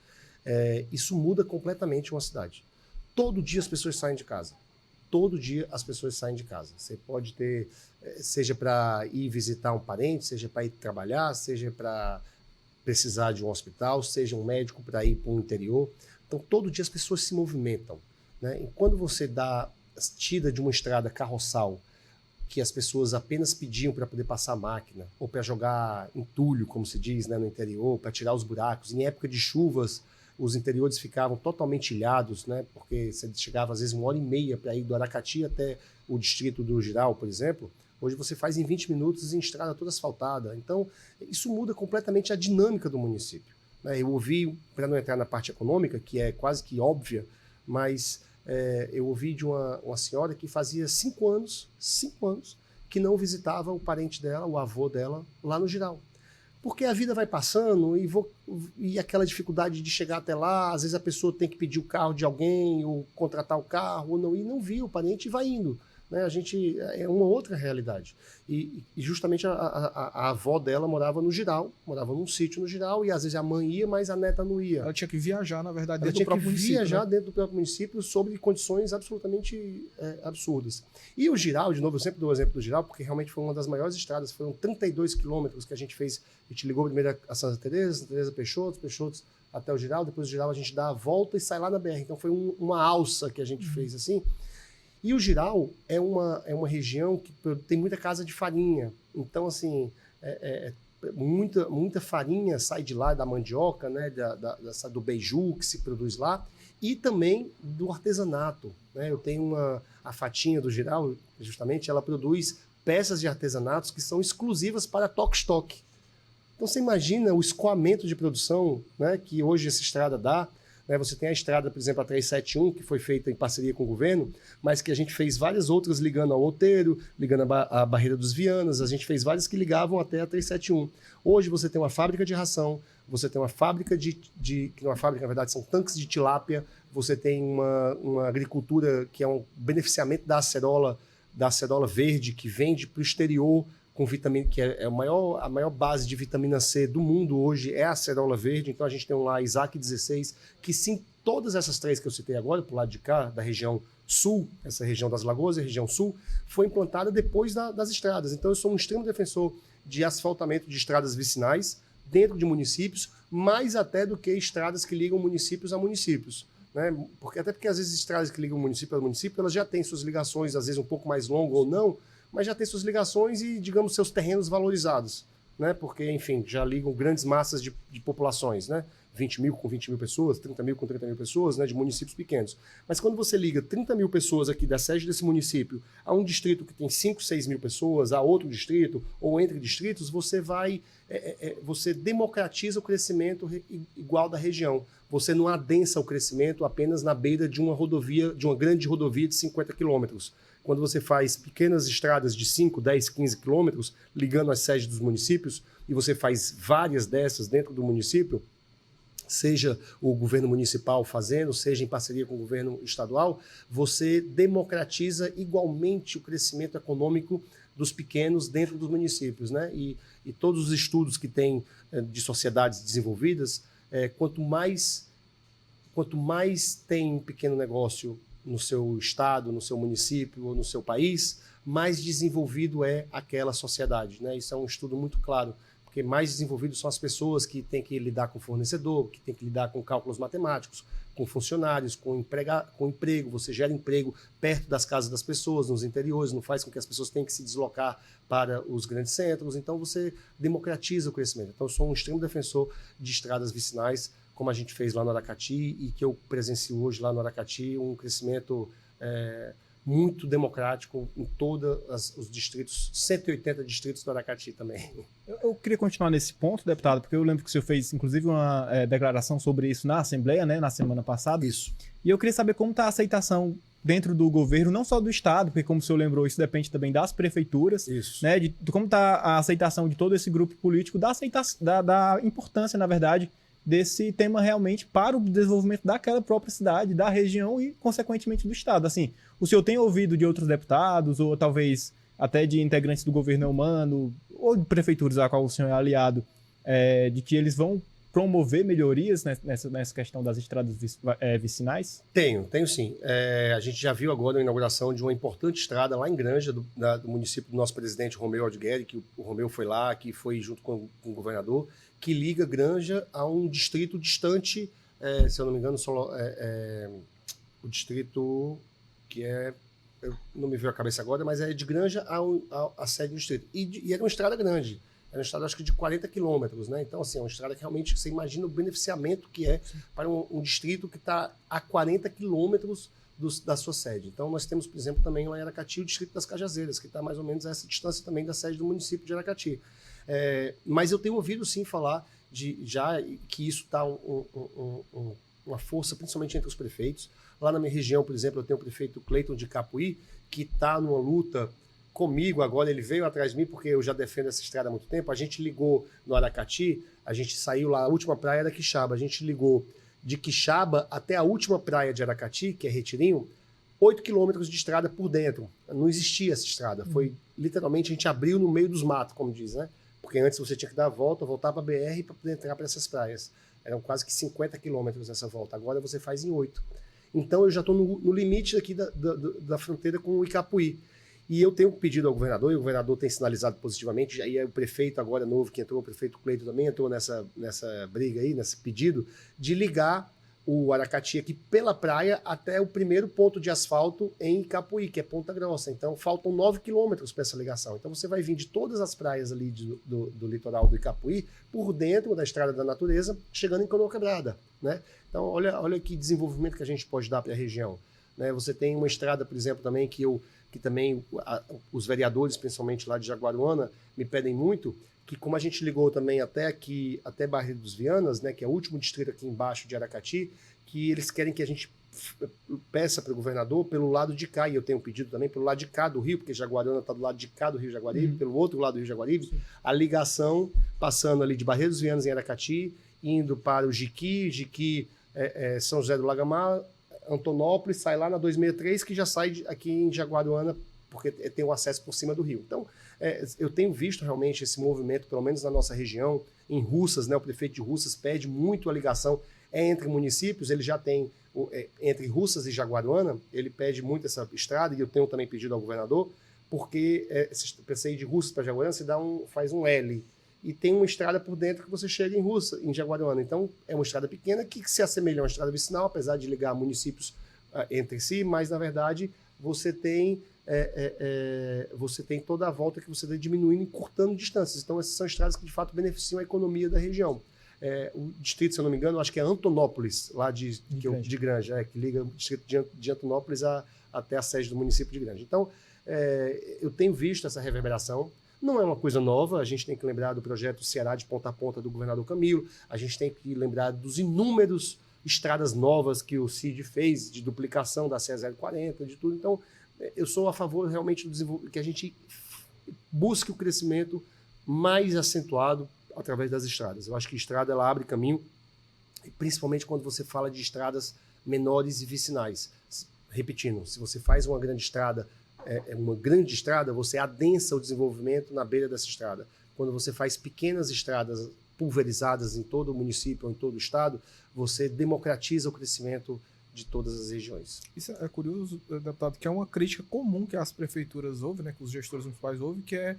Isso muda completamente uma cidade. Todo dia as pessoas saem de casa. Todo dia as pessoas saem de casa. Você pode ter, seja para ir visitar um parente, seja para ir trabalhar, seja para precisar de um hospital, seja um médico para ir para o interior. Então, todo dia as pessoas se movimentam, né? E quando você tira de uma estrada carroçal, que as pessoas apenas pediam para poder passar a máquina, ou para jogar entulho, como se diz, né, no interior, para tirar os buracos. Em época de chuvas, os interiores ficavam totalmente ilhados, né, porque você chegava às vezes 1h30 para ir do Aracati até o distrito do Giral, por exemplo. Hoje você faz em 20 minutos em estrada toda asfaltada. Então, isso muda completamente a dinâmica do município, né? Eu ouvi, para não entrar na parte econômica, que é quase que óbvia, mas eu ouvi de uma senhora que fazia 5 anos, que não visitava o parente dela, o avô dela, lá no Giral. Porque a vida vai passando e aquela dificuldade de chegar até lá, às vezes a pessoa tem que pedir o carro de alguém, ou contratar o carro, ou não, e não viu o parente e vai indo. Né? A gente é uma outra realidade. E justamente a avó dela morava no Giral, morava num sítio no Giral, e às vezes a mãe ia, mas a neta não ia. Ela tinha que viajar, na verdade, Ela dentro do próprio município. viajar né? dentro do próprio município sobre condições absolutamente absurdas. E o Giral, de novo, eu sempre dou o exemplo do Giral, porque realmente foi uma das maiores estradas, foram 32 quilômetros que a gente fez. A gente ligou primeiro a Santa Teresa Peixoto até o Giral, depois do Giral a gente dá a volta e sai lá na BR. Então foi uma alça que a gente fez assim. E o Giral é uma região que tem muita casa de farinha. Então, assim, muita farinha sai de lá, da mandioca, né, do beiju que se produz lá, e também do artesanato. Né? Eu tenho a Fatinha do Giral, justamente, ela produz peças de artesanatos que são exclusivas para toque-estoque. Então, você imagina o escoamento de produção, né, que hoje essa estrada dá. Né? Você tem a estrada, por exemplo, a 371, que foi feita em parceria com o governo, mas que a gente fez várias outras ligando ao Outeiro, ligando a Barreira dos Vianas, a gente fez várias que ligavam até a 371. Hoje você tem uma fábrica de ração, você tem uma fábrica que não é uma fábrica, na verdade, são tanques de tilápia, você tem uma agricultura que é um beneficiamento da acerola verde, que vende para o exterior, com vitamina, que é a maior base de vitamina C do mundo hoje é a acerola verde. Então a gente tem lá Isaac 16, que sim, todas essas 3 que eu citei agora, pro lado de cá, da região sul, essa região das Lagoas, a região sul, foi implantada depois das estradas. Então eu sou um extremo defensor de asfaltamento de estradas vicinais dentro de municípios, mais até do que estradas que ligam municípios a municípios. Né? Até porque às vezes estradas que ligam município a município, elas já têm suas ligações, às vezes um pouco mais longas ou não, mas já tem suas ligações e, digamos, seus terrenos valorizados, né? Porque, enfim, já ligam grandes massas de populações, né? 20 mil com 20 mil pessoas, 30 mil com 30 mil pessoas, né? De municípios pequenos. Mas quando você liga 30 mil pessoas aqui da sede desse município a um distrito que tem 5, 6 mil pessoas, a outro distrito, ou entre distritos, você você democratiza o crescimento igual da região. Você não adensa o crescimento apenas na beira de uma rodovia, de uma grande rodovia de 50 quilômetros. Quando você faz pequenas estradas de 5, 10, 15 quilômetros, ligando as sedes dos municípios, e você faz várias dessas dentro do município, seja o governo municipal fazendo, seja em parceria com o governo estadual, você democratiza igualmente o crescimento econômico dos pequenos dentro dos municípios. Né? E todos os estudos que tem de sociedades desenvolvidas, quanto mais tem um pequeno negócio no seu estado, no seu município ou no seu país, mais desenvolvido é aquela sociedade. Né? Isso é um estudo muito claro, porque mais desenvolvidos são as pessoas que têm que lidar com fornecedor, que têm que lidar com cálculos matemáticos, com funcionários, com emprego. Você gera emprego perto das casas das pessoas, nos interiores, não faz com que as pessoas tenham que se deslocar para os grandes centros. Então você democratiza o crescimento. Então eu sou um extremo defensor de estradas vicinais, como a gente fez lá no Aracati e que eu presencio hoje lá no Aracati, um crescimento muito democrático em todos os distritos, 180 distritos do Aracati também. Eu queria continuar nesse ponto, deputado, porque eu lembro que o senhor fez, inclusive, uma declaração sobre isso na Assembleia, né, na semana passada. Isso. E eu queria saber como está a aceitação dentro do governo, não só do Estado, porque, como o senhor lembrou, isso depende também das prefeituras, isso. Né, de como está a aceitação de todo esse grupo político, da importância, na verdade, desse tema realmente para o desenvolvimento daquela própria cidade, da região e, consequentemente, do Estado. Assim, o senhor tem ouvido de outros deputados, ou talvez até de integrantes do governo humano, ou de prefeituras a qual o senhor é aliado, de que eles vão promover melhorias nessa questão das estradas vicinais? Tenho sim. A gente já viu agora a inauguração de uma importante estrada lá em Granja, do município do nosso presidente Romeu Aldigueri, que o Romeu foi lá, que foi junto com o governador, que liga Granja a um distrito distante, se eu não me engano, o distrito que eu não me veio a cabeça agora, mas é de Granja a sede do distrito. E era uma estrada grande, era uma estrada acho que de 40 quilômetros, né? Então, assim, é uma estrada que realmente você imagina o beneficiamento que é para um distrito que está a 40 quilômetros da sua sede. Então, nós temos, por exemplo, também lá em Aracati o distrito das Cajazeiras, que está mais ou menos a essa distância também da sede do município de Aracati. Mas eu tenho ouvido, sim, falar já que isso está uma força, principalmente entre os prefeitos. Lá na minha região, por exemplo, eu tenho o prefeito Cleiton de Capuí, que está numa luta comigo agora, ele veio atrás de mim, porque eu já defendo essa estrada há muito tempo. A gente ligou no Aracati, a gente saiu lá, a última praia era Quixaba, a gente ligou de Quixaba até a última praia de Aracati, que é Retirinho, 8 quilômetros de estrada por dentro. Não existia essa estrada. Foi, literalmente, a gente abriu no meio dos matos, como diz, né? Porque antes você tinha que dar a volta, voltar para a BR para poder entrar para essas praias. Eram quase que 50 quilômetros essa volta. Agora você faz em 8. Então eu já estou no limite aqui da fronteira com o Icapuí. E eu tenho pedido ao governador, e o governador tem sinalizado positivamente, e o prefeito agora novo que entrou, o prefeito Cleiton também entrou nessa briga aí, nesse pedido, de ligar o Aracati aqui pela praia até o primeiro ponto de asfalto em Icapuí, que é Ponta Grossa. Então faltam 9 quilômetros para essa ligação. Então você vai vir de todas as praias ali do litoral do Icapuí, por dentro da Estrada da Natureza, chegando em Canoa Quebrada, né? Então olha que desenvolvimento que a gente pode dar para a região, né? Você tem uma estrada, por exemplo, também que também os vereadores, principalmente lá de Jaguaruana, me pedem muito, que como a gente ligou também até aqui, até Barreiro dos Vianas, né, que é o último distrito aqui embaixo de Aracati, que eles querem que a gente peça para o governador pelo lado de cá, e eu tenho pedido também pelo lado de cá do rio, porque Jaguaruana está do lado de cá do Rio Jaguaribe, pelo outro lado do Rio Jaguaribe, a ligação passando ali de Barreiro dos Vianas em Aracati, indo para o Jiqui, São José do Lagamar, Antonópolis, sai lá na 263, que já sai aqui em Jaguaruana, porque tem o acesso por cima do rio. Então, eu tenho visto realmente esse movimento, pelo menos na nossa região, em Russas, né, o prefeito de Russas pede muito a ligação entre municípios, ele já tem, entre Russas e Jaguaruana, ele pede muito essa estrada, e eu tenho também pedido ao governador, porque para sair de Russas para Jaguaruana, você faz um L, e tem uma estrada por dentro que você chega em Jaguaruana. Então, é uma estrada pequena que se assemelha a uma estrada vicinal, apesar de ligar municípios entre si, mas, na verdade, você tem toda a volta que você está diminuindo e encurtando distâncias. Então, essas são estradas que, de fato, beneficiam a economia da região. O distrito, se eu não me engano, acho que é Antonópolis, lá de Granja, que liga o distrito de Antonópolis até a sede do município de Granja. Então, eu tenho visto essa reverberação. Não é uma coisa nova, a gente tem que lembrar do projeto Ceará de Ponta a Ponta do governador Camilo, a gente tem que lembrar dos inúmeros estradas novas que o CID fez, de duplicação da CE 040, de tudo. Então, eu sou a favor realmente do desenvolvimento, que a gente busque o crescimento mais acentuado através das estradas. Eu acho que a estrada ela abre caminho, principalmente quando você fala de estradas menores e vicinais. Repetindo, se você faz uma grande estrada, você adensa o desenvolvimento na beira dessa estrada. Quando você faz pequenas estradas pulverizadas em todo o município ou em todo o estado, você democratiza o crescimento de todas as regiões. Isso é curioso, deputado, que é uma crítica comum que as prefeituras ouvem, né, que os gestores municipais ouvem, que é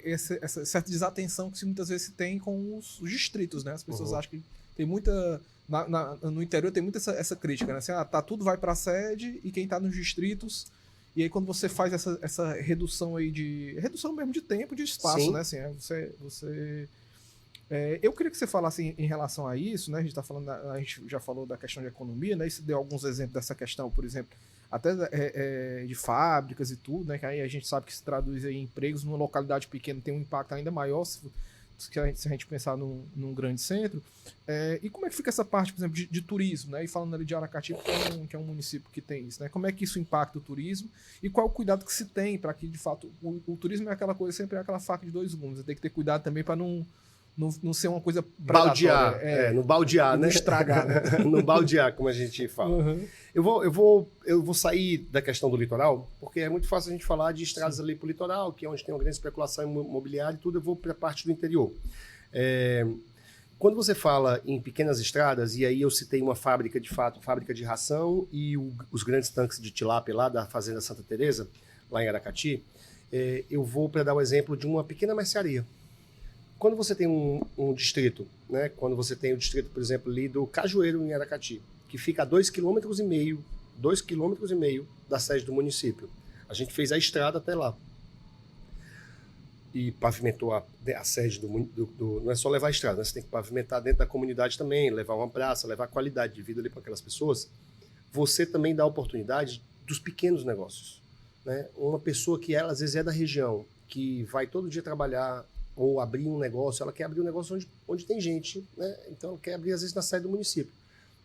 essa certa desatenção que muitas vezes se tem com os distritos, né? As pessoas acham que tem muita... no interior tem muita essa crítica, né? Assim, tudo vai para a sede e quem está nos distritos... E aí quando você faz essa redução aí redução mesmo de tempo, de espaço, sim, né? Assim, eu queria que você falasse em relação a isso, né? A gente já falou da questão de economia, né? E você deu alguns exemplos dessa questão, por exemplo, até de fábricas e tudo, né? Que aí a gente sabe que se traduz em empregos numa localidade pequena, tem um impacto ainda maior se a gente pensar num grande centro. E como é que fica essa parte, por exemplo, de turismo, né? E falando ali de Aracati, que é um município que tem isso, né? Como é que isso impacta o turismo e qual é o cuidado que se tem para que, de fato, o turismo é aquela coisa, sempre é aquela faca de dois gumes. Você tem que ter cuidado também para não ser uma coisa baldear, no baldear, né? Não estragar, né? No baldear, como a gente fala. Uhum. Eu vou sair da questão do litoral, porque é muito fácil a gente falar de estradas ali para o litoral, que é onde tem uma grande especulação imobiliária e tudo. Eu vou para a parte do interior. Quando você fala em pequenas estradas, e aí eu citei uma fábrica, de fato, fábrica de ração e os grandes tanques de tilápia lá da Fazenda Santa Teresa, lá em Aracati, eu vou para dar o exemplo de uma pequena mercearia. Quando você tem um distrito, né? Quando você tem o distrito, por exemplo, ali do Cajueiro, em Aracati, que fica a 2,5 km da sede do município. A gente fez a estrada até lá. E pavimentou a sede não é só levar a estrada, né? Você tem que pavimentar dentro da comunidade também, levar uma praça, levar qualidade de vida ali para aquelas pessoas. Você também dá oportunidade dos pequenos negócios, né? Uma pessoa que ela, às vezes, é da região, que vai todo dia trabalhar ou abrir um negócio, ela quer abrir um negócio onde tem gente, né? Então ela quer abrir às vezes na sede do município.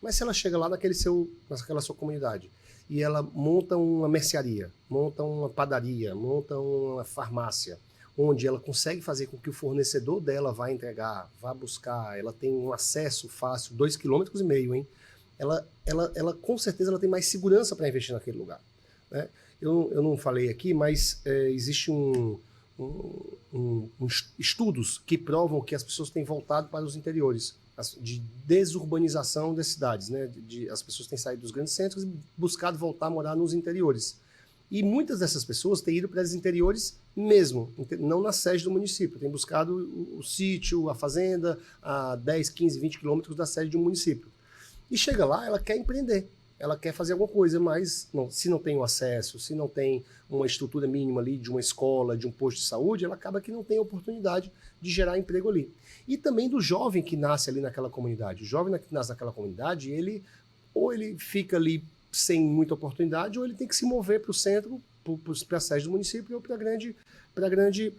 Mas se ela chega lá naquela sua comunidade e ela monta uma mercearia, monta uma padaria, monta uma farmácia, onde ela consegue fazer com que o fornecedor dela vá entregar, vá buscar, ela tem um acesso fácil, 2,5 km, hein? Ela com certeza ela tem mais segurança para investir naquele lugar, né? Eu não falei aqui, mas existe estudos que provam que as pessoas têm voltado para os interiores, de desurbanização das cidades, né? As pessoas têm saído dos grandes centros e buscado voltar a morar nos interiores. E muitas dessas pessoas têm ido para os interiores mesmo, não na sede do município, têm buscado o sítio, a fazenda, a 10, 15, 20 quilômetros da sede de um município. E chega lá, ela quer empreender, ela quer fazer alguma coisa, mas se não tem o acesso, se não tem uma estrutura mínima ali de uma escola, de um posto de saúde, ela acaba que não tem a oportunidade de gerar emprego ali. E também do jovem que nasce ali naquela comunidade. O jovem que nasce naquela comunidade, ou ele fica ali sem muita oportunidade, ou ele tem que se mover para o centro, para a sede do município ou para a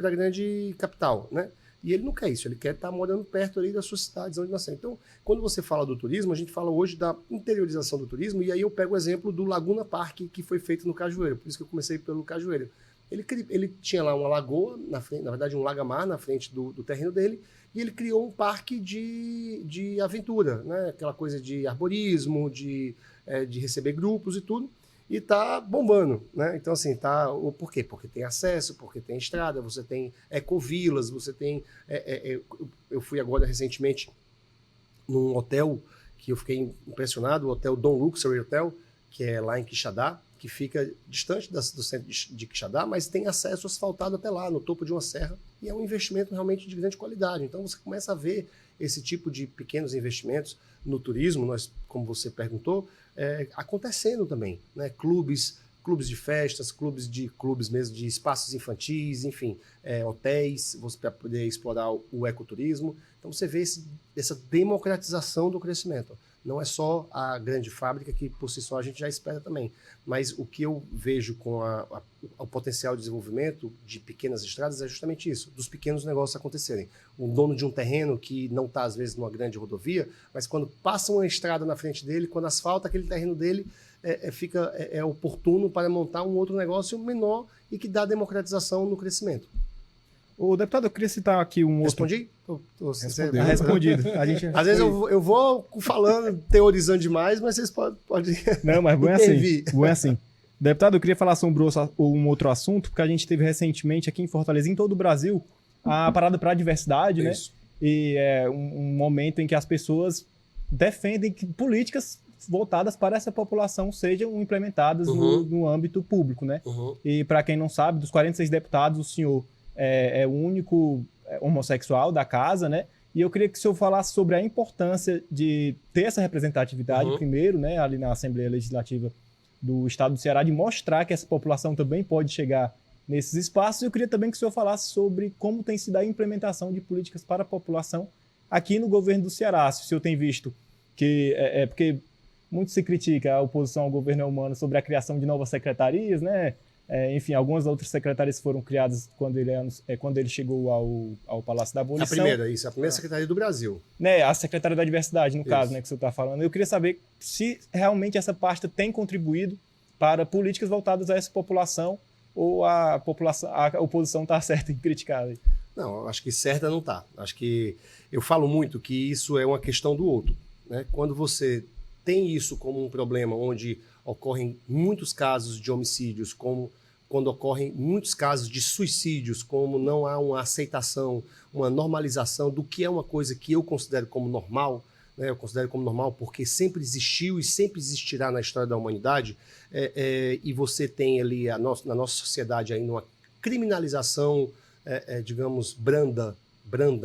grande capital, né? E ele não quer isso, ele quer estar morando perto ali das suas cidades onde nasceu. Então, quando você fala do turismo, a gente fala hoje da interiorização do turismo, e aí eu pego o exemplo do Laguna Park, que foi feito no Cajueiro, por isso que eu comecei pelo Cajueiro. Ele tinha lá uma lagoa, na frente, na verdade um lagamar na frente do terreno dele, e ele criou um parque de aventura, né? Aquela coisa de arborismo, de receber grupos e tudo, e tá bombando, né? Então, assim, por quê? Porque tem acesso, porque tem estrada, você tem ecovilas, você tem... eu fui agora recentemente num hotel que eu fiquei impressionado, o Hotel Don Luxury Hotel, que é lá em Quixadá, que fica distante do centro de Quixadá, mas tem acesso asfaltado até lá, no topo de uma serra, e é um investimento realmente de grande qualidade. Então você começa a ver esse tipo de pequenos investimentos no turismo, como você perguntou, acontecendo também, né? Clubes de festas, clubes mesmo de espaços infantis, enfim, hotéis, para poder explorar o ecoturismo. Então você vê essa democratização do crescimento. Não é só a grande fábrica, que por si só a gente já espera também, mas o que eu vejo com o potencial de desenvolvimento de pequenas estradas é justamente isso, dos pequenos negócios acontecerem. O dono de um terreno que não está, às vezes, numa grande rodovia, mas quando passa uma estrada na frente dele, quando asfalta aquele terreno dele, é oportuno para montar um outro negócio menor e que dá democratização no crescimento. O deputado, eu queria citar aqui um outro... Respondi? Respondido. Às vezes eu vou falando, teorizando demais, mas vocês podem Não, mas bom é assim. Bom é assim. Deputado, eu queria falar sobre um outro assunto, porque a gente teve recentemente aqui em Fortaleza, em todo o Brasil, a Parada para a Diversidade, né? E é um momento em que as pessoas defendem que políticas voltadas para essa população sejam implementadas no âmbito público, né? E para quem não sabe, dos 46 deputados, o senhor é o único homossexual da casa, né? E eu queria que o senhor falasse sobre a importância de ter essa representatividade, primeiro, né, ali na Assembleia Legislativa do Estado do Ceará, de mostrar que essa população também pode chegar nesses espaços. E eu queria também que o senhor falasse sobre como tem sido a implementação de políticas para a população aqui no governo do Ceará. Se o senhor tem visto que... porque muito se critica a oposição ao governo humano sobre a criação de novas secretarias, né? Enfim, algumas outras secretarias foram criadas quando ele chegou ao Palácio da Abolição. A primeira secretaria do Brasil. Né, a Secretaria da Diversidade, no caso, né, que o senhor está falando. Eu queria saber se realmente essa pasta tem contribuído para políticas voltadas a essa população, ou a oposição está certa em criticar. Não, acho que certa não está. Acho que eu falo muito que isso é uma questão do outro, né? Quando você tem isso como um problema onde ocorrem muitos casos de homicídios, como quando ocorrem muitos casos de suicídios, como não há uma aceitação, uma normalização do que é uma coisa que eu considero como normal, né? Eu considero como normal porque sempre existiu e sempre existirá na história da humanidade, e você tem ali na nossa sociedade ainda uma criminalização, digamos, branda,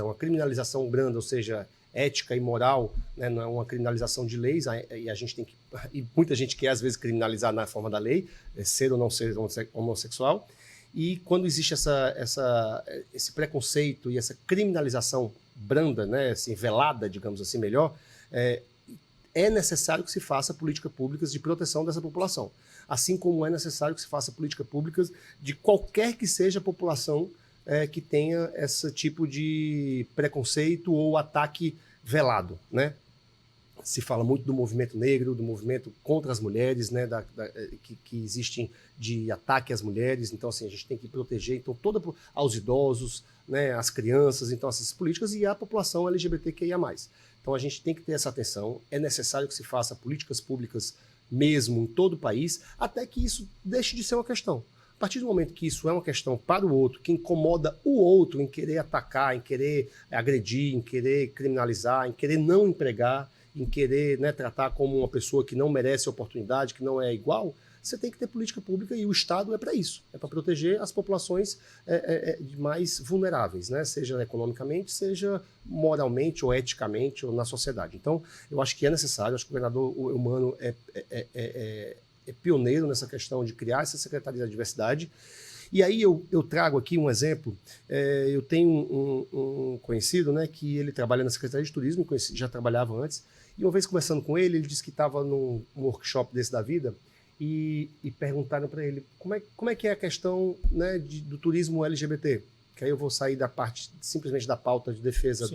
uma criminalização branda, ou seja, ética e moral, né? Não é uma criminalização de leis, e a gente tem que, e muita gente quer às vezes criminalizar na forma da lei, ser ou não ser homossexual, e quando existe esse preconceito e essa criminalização branda, né? Assim, velada, digamos assim, melhor, é necessário que se faça políticas públicas de proteção dessa população, assim como é necessário que se faça políticas públicas de qualquer que seja a população que tenha esse tipo de preconceito ou ataque velado, né? Se fala muito do movimento negro, do movimento contra as mulheres, né, que existem de ataque às mulheres. Então, assim, a gente tem que proteger então, aos idosos, né, as crianças, então, essas políticas e a população LGBTQIA+. Então, a gente tem que ter essa atenção. É necessário que se faça políticas públicas mesmo em todo o país, até que isso deixe de ser uma questão. A partir do momento que isso é uma questão para o outro, que incomoda o outro em querer atacar, em querer agredir, em querer criminalizar, em querer não empregar, em querer, né, tratar como uma pessoa que não merece oportunidade, que não é igual, você tem que ter política pública e o Estado é para isso, é para proteger as populações mais vulneráveis, né, seja economicamente, seja moralmente ou eticamente ou na sociedade. Então, eu acho que é necessário, acho que o governador Eumano é pioneiro nessa questão de criar essa Secretaria da Diversidade. E aí eu trago aqui um exemplo. Eu tenho um conhecido, né, que ele trabalha na Secretaria de Turismo, já trabalhava antes, e uma vez conversando com ele disse que estava num workshop desse da vida e perguntaram para ele como é que é a questão, né, do turismo LGBT, que aí eu vou sair da parte simplesmente da pauta de defesa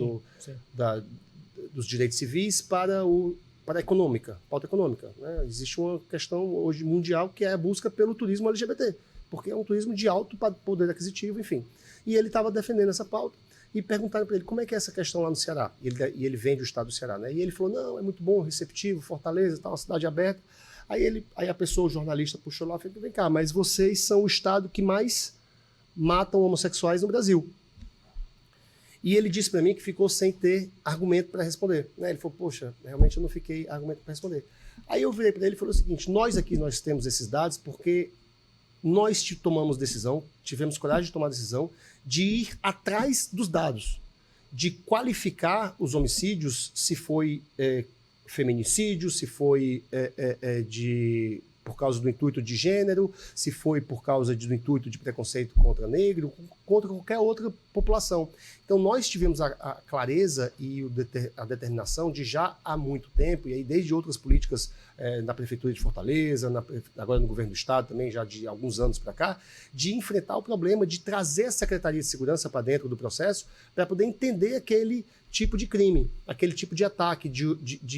dos direitos civis para a econômica, pauta econômica, né? Existe uma questão hoje mundial que é a busca pelo turismo LGBT, porque é um turismo de alto poder aquisitivo, enfim. E ele estava defendendo essa pauta e perguntaram para ele como é que é essa questão lá no Ceará. E ele vem do estado do Ceará, né? E ele falou, não, é muito bom, receptivo, Fortaleza, está uma cidade aberta. Aí a pessoa, o jornalista, puxou lá e falou, vem cá, mas vocês são o estado que mais matam homossexuais no Brasil. E ele disse para mim que ficou sem ter argumento para responder, né? Ele falou, poxa, realmente eu não fiquei argumento para responder. Aí eu virei para ele e falei o seguinte, nós temos esses dados porque nós tivemos coragem de tomar a decisão de ir atrás dos dados, de qualificar os homicídios, se foi feminicídio, se foi por causa do intuito de gênero, se foi por causa do intuito de preconceito contra negro, contra qualquer outra população. Então nós tivemos a clareza e a determinação de já há muito tempo, e aí desde outras políticas na Prefeitura de Fortaleza, agora no Governo do Estado também, já de alguns anos para cá, de enfrentar o problema, de trazer a Secretaria de Segurança para dentro do processo, para poder entender aquele tipo de crime, aquele tipo de ataque, de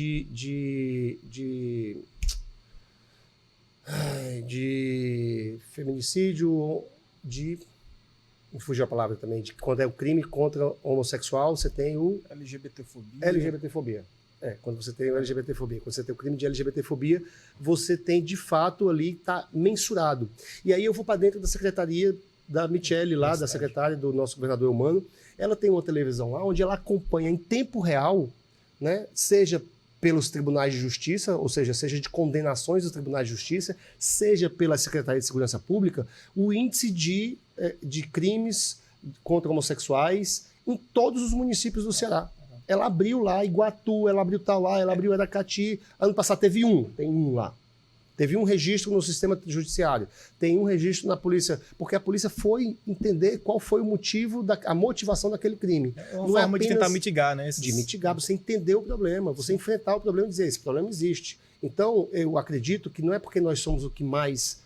feminicídio, me fugiu a palavra também, quando é o crime contra homossexual, você tem o LGBTfobia. Quando você tem o LGBTfobia, quando você tem o crime de LGBTfobia, você tem de fato ali, está mensurado. E aí eu vou para dentro da secretaria da Michele lá, da secretária do nosso governador Eumano, ela tem uma televisão lá onde ela acompanha em tempo real, né, seja pelos tribunais de justiça, ou seja de condenações dos tribunais de justiça, seja pela Secretaria de Segurança Pública, o índice de crimes contra homossexuais em todos os municípios do Ceará. Ela abriu lá Iguatu, ela abriu Tauá, ela abriu Aracati. Ano passado tem um lá. Teve um registro no sistema judiciário, tem um registro na polícia, porque a polícia foi entender qual foi o motivo, a motivação daquele crime. É uma forma de tentar mitigar, né? De mitigar, você entender o problema, você enfrentar o problema e dizer, esse problema existe. Então, eu acredito que não é porque nós somos o que mais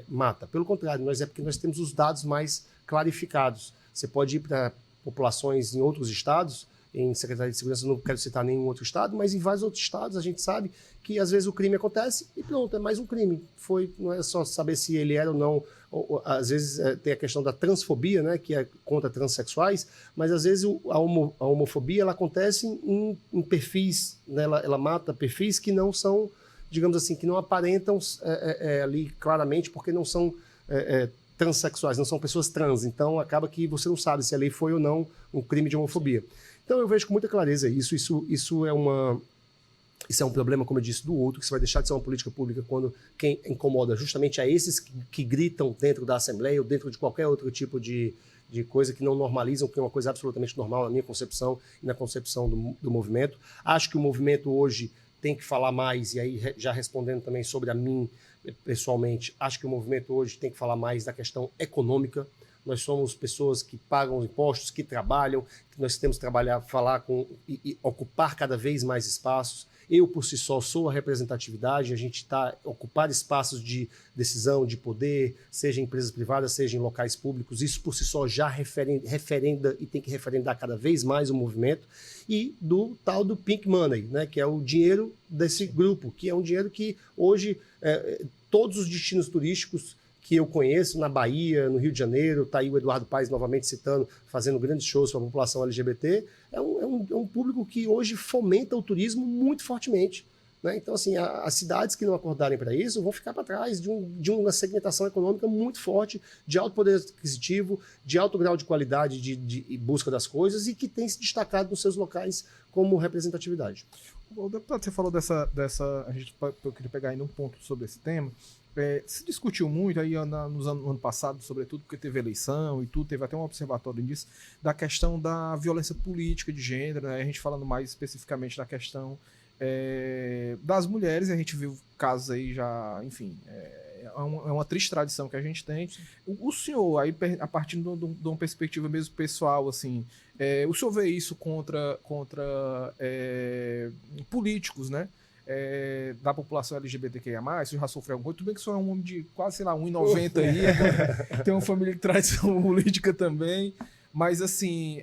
mata, pelo contrário, é porque nós temos os dados mais clarificados. Você pode ir para populações em outros estados, em Secretaria de Segurança, não quero citar nenhum outro estado, mas em vários outros estados a gente sabe que às vezes o crime acontece e pronto, é mais um crime. Não é só saber se ele era ou não, às vezes tem a questão da transfobia, né, que é contra transexuais, mas às vezes a homofobia ela acontece em perfis, né, ela mata perfis que não são, digamos assim, que não aparentam ali claramente porque não são transexuais, não são pessoas trans, então acaba que você não sabe se ali foi ou não um crime de homofobia. Então eu vejo com muita clareza isso é um problema, como eu disse, do outro, que você vai deixar de ser uma política pública quando quem incomoda justamente a esses que gritam dentro da Assembleia ou dentro de qualquer outro tipo de coisa que não normalizam, que é uma coisa absolutamente normal na minha concepção e na concepção do movimento. Acho que o movimento hoje tem que falar mais, e aí já respondendo também sobre a mim pessoalmente, acho que o movimento hoje tem que falar mais da questão econômica. Nós somos pessoas que pagam impostos, que trabalham, que nós temos que trabalhar, falar e ocupar cada vez mais espaços. eu por si só sou a representatividade, a gente ocupar espaços de decisão, de poder, seja em empresas privadas, seja em locais públicos, isso por si só já referenda e tem que referendar cada vez mais o movimento, e do tal do pink money, né, que é o dinheiro desse grupo, que é um dinheiro que hoje todos os destinos turísticos que eu conheço, na Bahia, no Rio de Janeiro, está aí o Eduardo Paes novamente citando, fazendo grandes shows para a população LGBT, é um público que hoje fomenta o turismo muito fortemente. Né? Então, assim, as cidades que não acordarem para isso vão ficar para trás de uma segmentação econômica muito forte, de alto poder aquisitivo, de alto grau de qualidade de busca das coisas e que tem se destacado nos seus locais como representatividade. O deputado, você falou eu queria pegar ainda um ponto sobre esse tema. Se discutiu muito aí no ano passado, sobretudo porque teve eleição e tudo, teve até um observatório disso, da questão da violência política de gênero, né? A gente falando mais especificamente da questão das mulheres, a gente viu casos aí já, enfim, é uma triste tradição que a gente tem. O senhor, aí, a partir de uma perspectiva mesmo pessoal, assim, o senhor vê isso contra políticos, né? Da população LGBTQIA+, o senhor já sofreu alguma coisa? Tudo bem que o senhor é um homem de quase, sei lá, 1,90 aí, tem uma família de tradição política também, mas assim,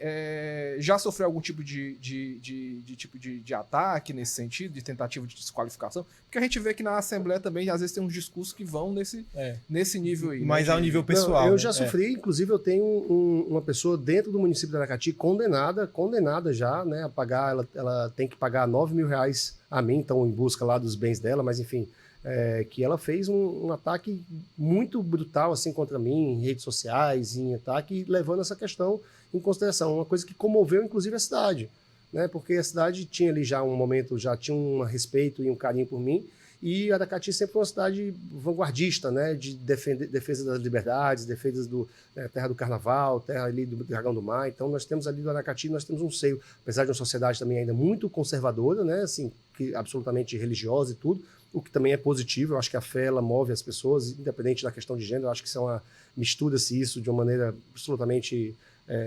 já sofreu algum tipo de ataque nesse sentido, de tentativa de desqualificação? Porque a gente vê que na Assembleia também, às vezes, tem uns discursos que vão nesse nível aí. Mas né, ao nível pessoal. Não, eu já sofri, inclusive eu tenho uma pessoa dentro do município de Aracati condenada já, né, a pagar, ela tem que pagar R$9 mil a mim, então em busca lá dos bens dela, mas enfim, que ela fez um ataque muito brutal assim contra mim em redes sociais, em ataque, levando essa questão em consideração, uma coisa que comoveu inclusive a cidade, né, porque a cidade tinha ali já um momento, já tinha um respeito e um carinho por mim, e Aracati sempre foi uma cidade vanguardista, né, de defesa das liberdades, defesa terra do carnaval, terra ali do Dragão do Mar. Então nós temos ali do Aracati, nós temos um seio, apesar de uma sociedade também ainda muito conservadora, né, assim, que absolutamente religiosa e tudo, o que também é positivo. Eu acho que a fé ela move as pessoas, independente da questão de gênero. Eu acho que isso é uma mistura-se isso de uma maneira absolutamente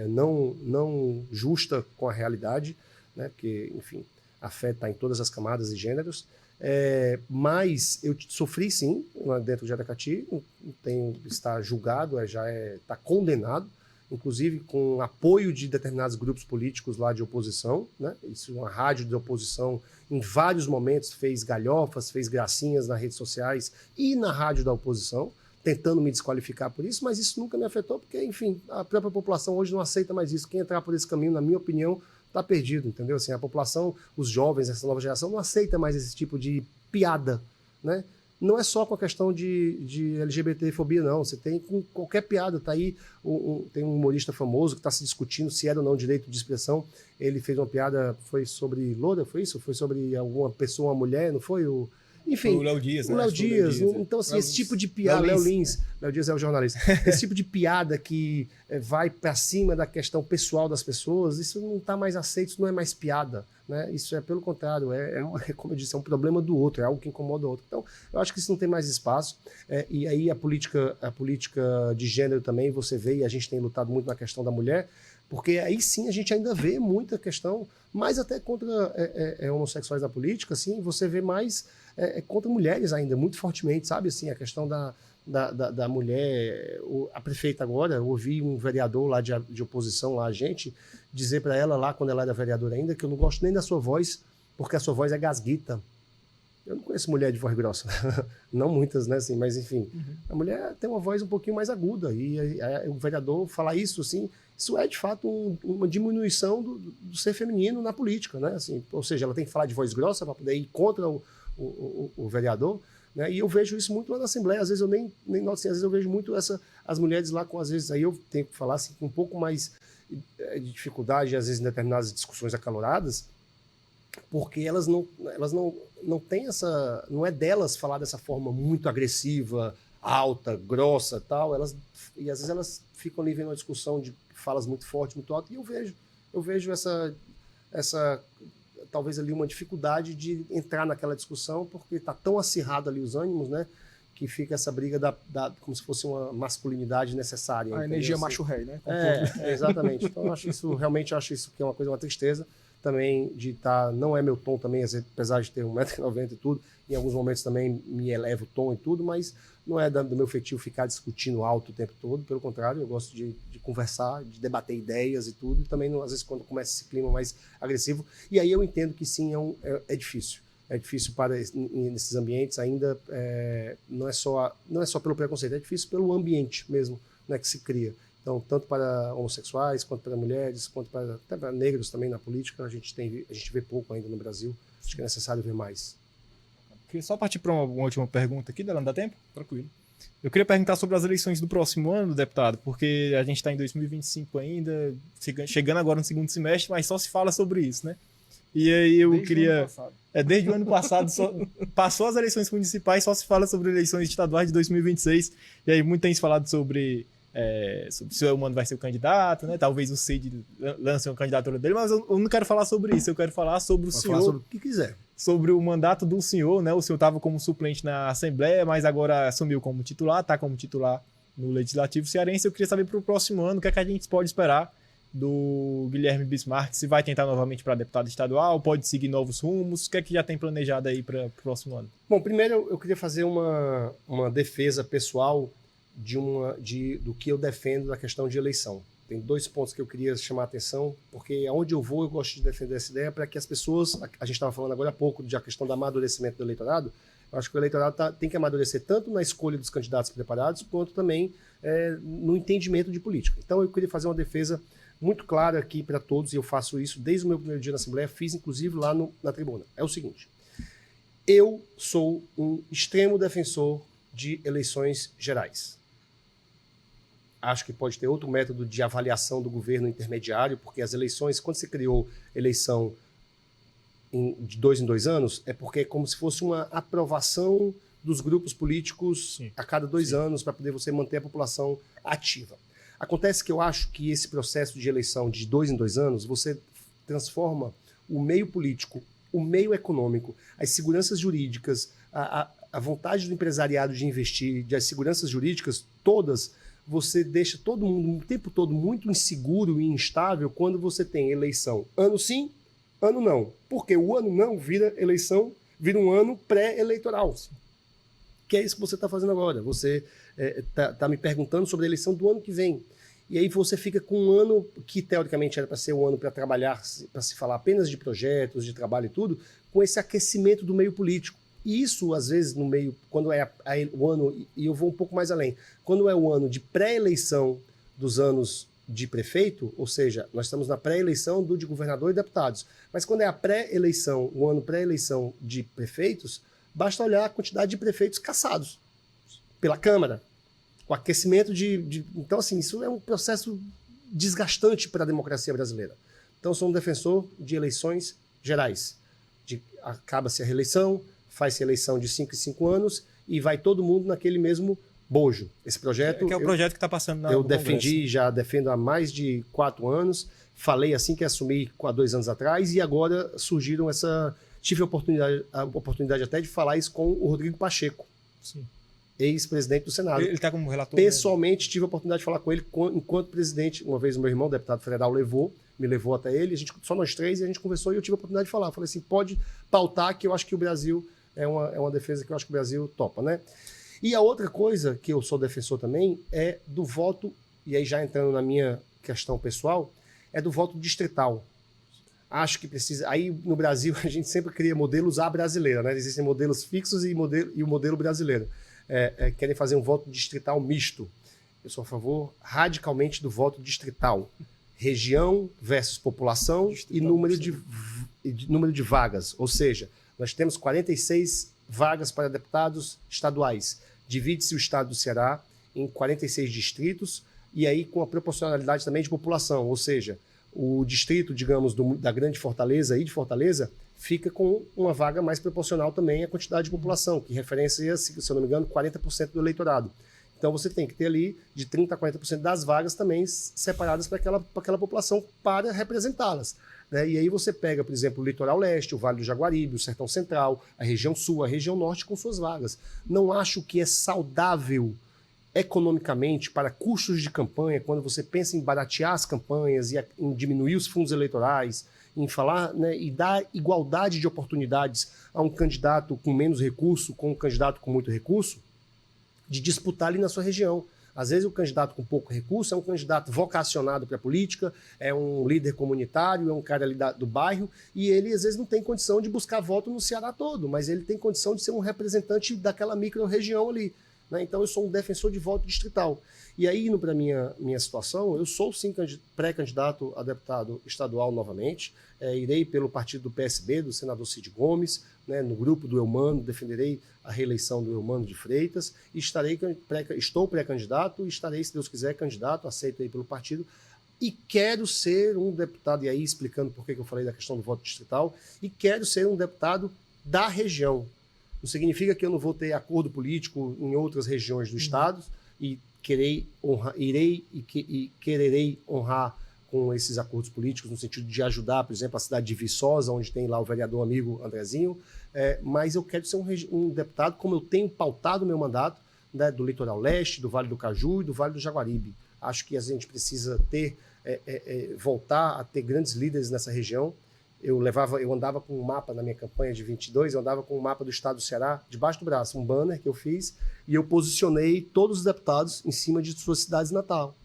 não justa com a realidade, né, porque, enfim, a fé está em todas as camadas e gêneros. Mas eu sofri sim dentro de Aracati, está julgado, está condenado, inclusive com apoio de determinados grupos políticos lá de oposição, né? Isso, uma rádio de oposição em vários momentos fez galhofas, fez gracinhas nas redes sociais e na rádio da oposição, tentando me desqualificar por isso, mas isso nunca me afetou, porque, enfim, a própria população hoje não aceita mais isso. Quem entrar por esse caminho, na minha opinião, está perdido, entendeu? Assim, a população, os jovens, essa nova geração, não aceita mais esse tipo de piada, né? Não é só com a questão de LGBTfobia, não. Você tem com qualquer piada. Tá aí, tem um humorista famoso que está se discutindo se era ou não direito de expressão. Ele fez uma piada, foi sobre loura, foi isso? Foi sobre alguma pessoa, uma mulher, não foi? Enfim, o Léo Dias, né? O Léo Dias. Então, assim, esse tipo de piada... Léo Lins. Léo Dias é o jornalista. Esse tipo de piada que vai para cima da questão pessoal das pessoas, isso não está mais aceito, isso não é mais piada, né? Isso é, pelo contrário, como eu disse, é um problema do outro, é algo que incomoda o outro. Então, eu acho que isso não tem mais espaço. E aí a política de gênero também, você vê, e a gente tem lutado muito na questão da mulher, porque aí sim a gente ainda vê muita questão, mais até contra homossexuais na política, assim, você vê mais contra mulheres ainda, muito fortemente, sabe? Assim, a questão da mulher, a prefeita agora, eu ouvi um vereador lá de oposição, lá, a gente, dizer para ela lá, quando ela era vereadora ainda, que eu não gosto nem da sua voz, porque a sua voz é gasguita. Eu não conheço mulher de voz grossa, não muitas, né, assim, mas enfim, a mulher tem uma voz um pouquinho mais aguda, e o vereador falar isso, assim, isso é de fato uma diminuição do ser feminino na política, né, assim, ou seja, ela tem que falar de voz grossa para poder ir contra o vereador, né, e eu vejo isso muito lá na Assembleia, às vezes eu nem noto, assim, às vezes eu vejo muito as mulheres lá, às vezes aí eu tenho que falar assim, com um pouco mais de dificuldade, às vezes em determinadas discussões acaloradas, porque elas não têm essa... Não é delas falar dessa forma muito agressiva, alta, grossa, tal. E às vezes elas ficam ali vendo uma discussão de falas muito fortes, muito altas, e eu vejo essa talvez ali uma dificuldade de entrar naquela discussão, porque está tão acirrado ali os ânimos, né? Que fica essa briga como se fosse uma masculinidade necessária. A energia macho-rei, né? Exatamente. Então eu acho isso que é uma tristeza. também de estar, não é meu tom também, apesar de ter 1,90 m e tudo, em alguns momentos também me eleva o tom e tudo, mas não é do meu feitio ficar discutindo alto o tempo todo, pelo contrário, eu gosto de conversar, de debater ideias e tudo, e também, às vezes, quando começa esse clima mais agressivo, e aí eu entendo que sim, é difícil. É difícil nesses ambientes ainda, não é só pelo preconceito, é difícil pelo ambiente mesmo, né, que se cria. Então, tanto para homossexuais, quanto para mulheres, quanto até para negros também na política, a gente vê pouco ainda no Brasil. Acho que é necessário ver mais. Queria só partir para uma última pergunta aqui, Delano, dá tempo? Tranquilo. Eu queria perguntar sobre as eleições do próximo ano, deputado, porque a gente está em 2025 ainda, chegando agora no segundo semestre, mas só se fala sobre isso, né? E aí eu queria... Desde o ano passado, passou as eleições municipais, só se fala sobre eleições estaduais de 2026, e aí muito tem se falado sobre se o Mano vai ser o candidato, né? Talvez o Cid lance uma candidatura dele, mas eu não quero falar sobre isso, eu quero falar sobre o senhor. Falar sobre o que quiser. Sobre o mandato do senhor, né? O senhor estava como suplente na Assembleia, mas agora assumiu como titular, está como titular no Legislativo Cearense. Eu queria saber para o próximo ano o que é que a gente pode esperar do Guilherme Bismarck, se vai tentar novamente para deputado estadual, pode seguir novos rumos, o que é que já tem planejado aí para o próximo ano? Bom, primeiro eu queria fazer uma defesa pessoal do que eu defendo na questão de eleição. Tem 2 pontos que eu queria chamar a atenção, porque aonde eu vou eu gosto de defender essa ideia para que as pessoas, a gente estava falando agora há pouco da questão do amadurecimento do eleitorado, eu acho que o eleitorado tem que amadurecer tanto na escolha dos candidatos preparados, quanto também no entendimento de política. Então eu queria fazer uma defesa muito clara aqui para todos, e eu faço isso desde o meu primeiro dia na Assembleia, fiz inclusive lá na tribuna. É o seguinte, eu sou um extremo defensor de eleições gerais. Acho que pode ter outro método de avaliação do governo intermediário, porque as eleições, quando se criou eleição de 2 em 2 anos, é porque é como se fosse uma aprovação dos grupos políticos a cada 2 anos, para poder você manter a população ativa. Acontece que eu acho que esse processo de eleição de 2 em 2 anos, você transforma o meio político, o meio econômico, as seguranças jurídicas, a vontade do empresariado de investir, das seguranças jurídicas, todas, você deixa todo mundo o tempo todo muito inseguro e instável quando você tem eleição ano sim, ano não. Porque o ano não vira eleição, vira um ano pré-eleitoral. Que é isso que você está fazendo agora. Você está me perguntando sobre a eleição do ano que vem. E aí você fica com um ano que teoricamente era para ser um ano para trabalhar, para se falar apenas de projetos, de trabalho e tudo, com esse aquecimento do meio político. E isso, às vezes, no meio, quando é o ano, e eu vou um pouco mais além, quando é o ano de pré-eleição dos anos de prefeito, ou seja, nós estamos na pré-eleição de governador e deputados, mas quando é a pré-eleição, o ano pré-eleição de prefeitos, basta olhar a quantidade de prefeitos caçados pela Câmara, o aquecimento Então, assim, isso é um processo desgastante para a democracia brasileira. Então, sou um defensor de eleições gerais. Acaba-se a reeleição, faz-se eleição de 5 em 5 anos e vai todo mundo naquele mesmo bojo. Esse projeto... Que é o projeto que está passando no defendi, já defendo há mais de 4 anos, falei assim que assumi há 2 anos atrás e agora surgiram tive a oportunidade até de falar isso com o Rodrigo Pacheco, ex-presidente do Senado. Ele está como relator? Pessoalmente, tive a oportunidade de falar com ele enquanto presidente. Uma vez o meu irmão, deputado federal, me levou até ele, só nós 3, e a gente conversou e eu tive a oportunidade de falar. Falei assim, pode pautar que eu acho que o Brasil... É uma defesa que eu acho que o Brasil topa, né? E a outra coisa que eu sou defensor também é do voto, e aí já entrando na minha questão pessoal, é do voto distrital. Acho que precisa... Aí no Brasil a gente sempre cria modelos à brasileira, né? Existem modelos fixos e o modelo brasileiro. Querem fazer um voto distrital misto. Eu sou a favor radicalmente do voto distrital. Região versus população distrital, e número de vagas, ou seja... Nós temos 46 vagas para deputados estaduais. Divide-se o estado do Ceará em 46 distritos e aí com a proporcionalidade também de população. Ou seja, o distrito, digamos, da Grande Fortaleza e de Fortaleza fica com uma vaga mais proporcional também à quantidade de população, que referencia, se eu não me engano, 40% do eleitorado. Então você tem que ter ali de 30% a 40% das vagas também separadas para aquela população para representá-las. Né? E aí você pega, por exemplo, o Litoral Leste, o Vale do Jaguaribe, o Sertão Central, a região Sul, a região Norte com suas vagas. Não acho que é saudável economicamente para custos de campanha, quando você pensa em baratear as campanhas e em diminuir os fundos eleitorais em falar, né, e dar igualdade de oportunidades a um candidato com menos recurso, com um candidato com muito recurso, de disputar ali na sua região. Às vezes o candidato com pouco recurso é um candidato vocacionado para a política, é um líder comunitário, é um cara ali do bairro, e ele às vezes não tem condição de buscar voto no Ceará todo, mas ele tem condição de ser um representante daquela micro-região ali. Né? Então eu sou um defensor de voto distrital. E aí, indo para a minha situação, eu sou sim pré-candidato a deputado estadual novamente, irei pelo partido do PSB, do senador Cid Gomes, né, no grupo do Eumano, defenderei a reeleição do Eumano de Freitas, e estou pré-candidato e estarei, se Deus quiser, candidato, aceito aí pelo partido, e quero ser um deputado, e aí explicando por que eu falei da questão do voto distrital, e quero ser um deputado da região. Não significa que eu não vou ter acordo político em outras regiões do estado, e irei e quererei honrar com esses acordos políticos, no sentido de ajudar, por exemplo, a cidade de Viçosa, onde tem lá o vereador amigo Andrezinho, mas eu quero ser um deputado, como eu tenho pautado o meu mandato, né, do Litoral Leste, do Vale do Caju e do Vale do Jaguaribe. Acho que a gente precisa voltar a ter grandes líderes nessa região. Eu andava com um mapa na minha campanha de 22, eu andava com um mapa do estado do Ceará debaixo do braço, um banner que eu fiz, e eu posicionei todos os deputados em cima de suas cidades natal.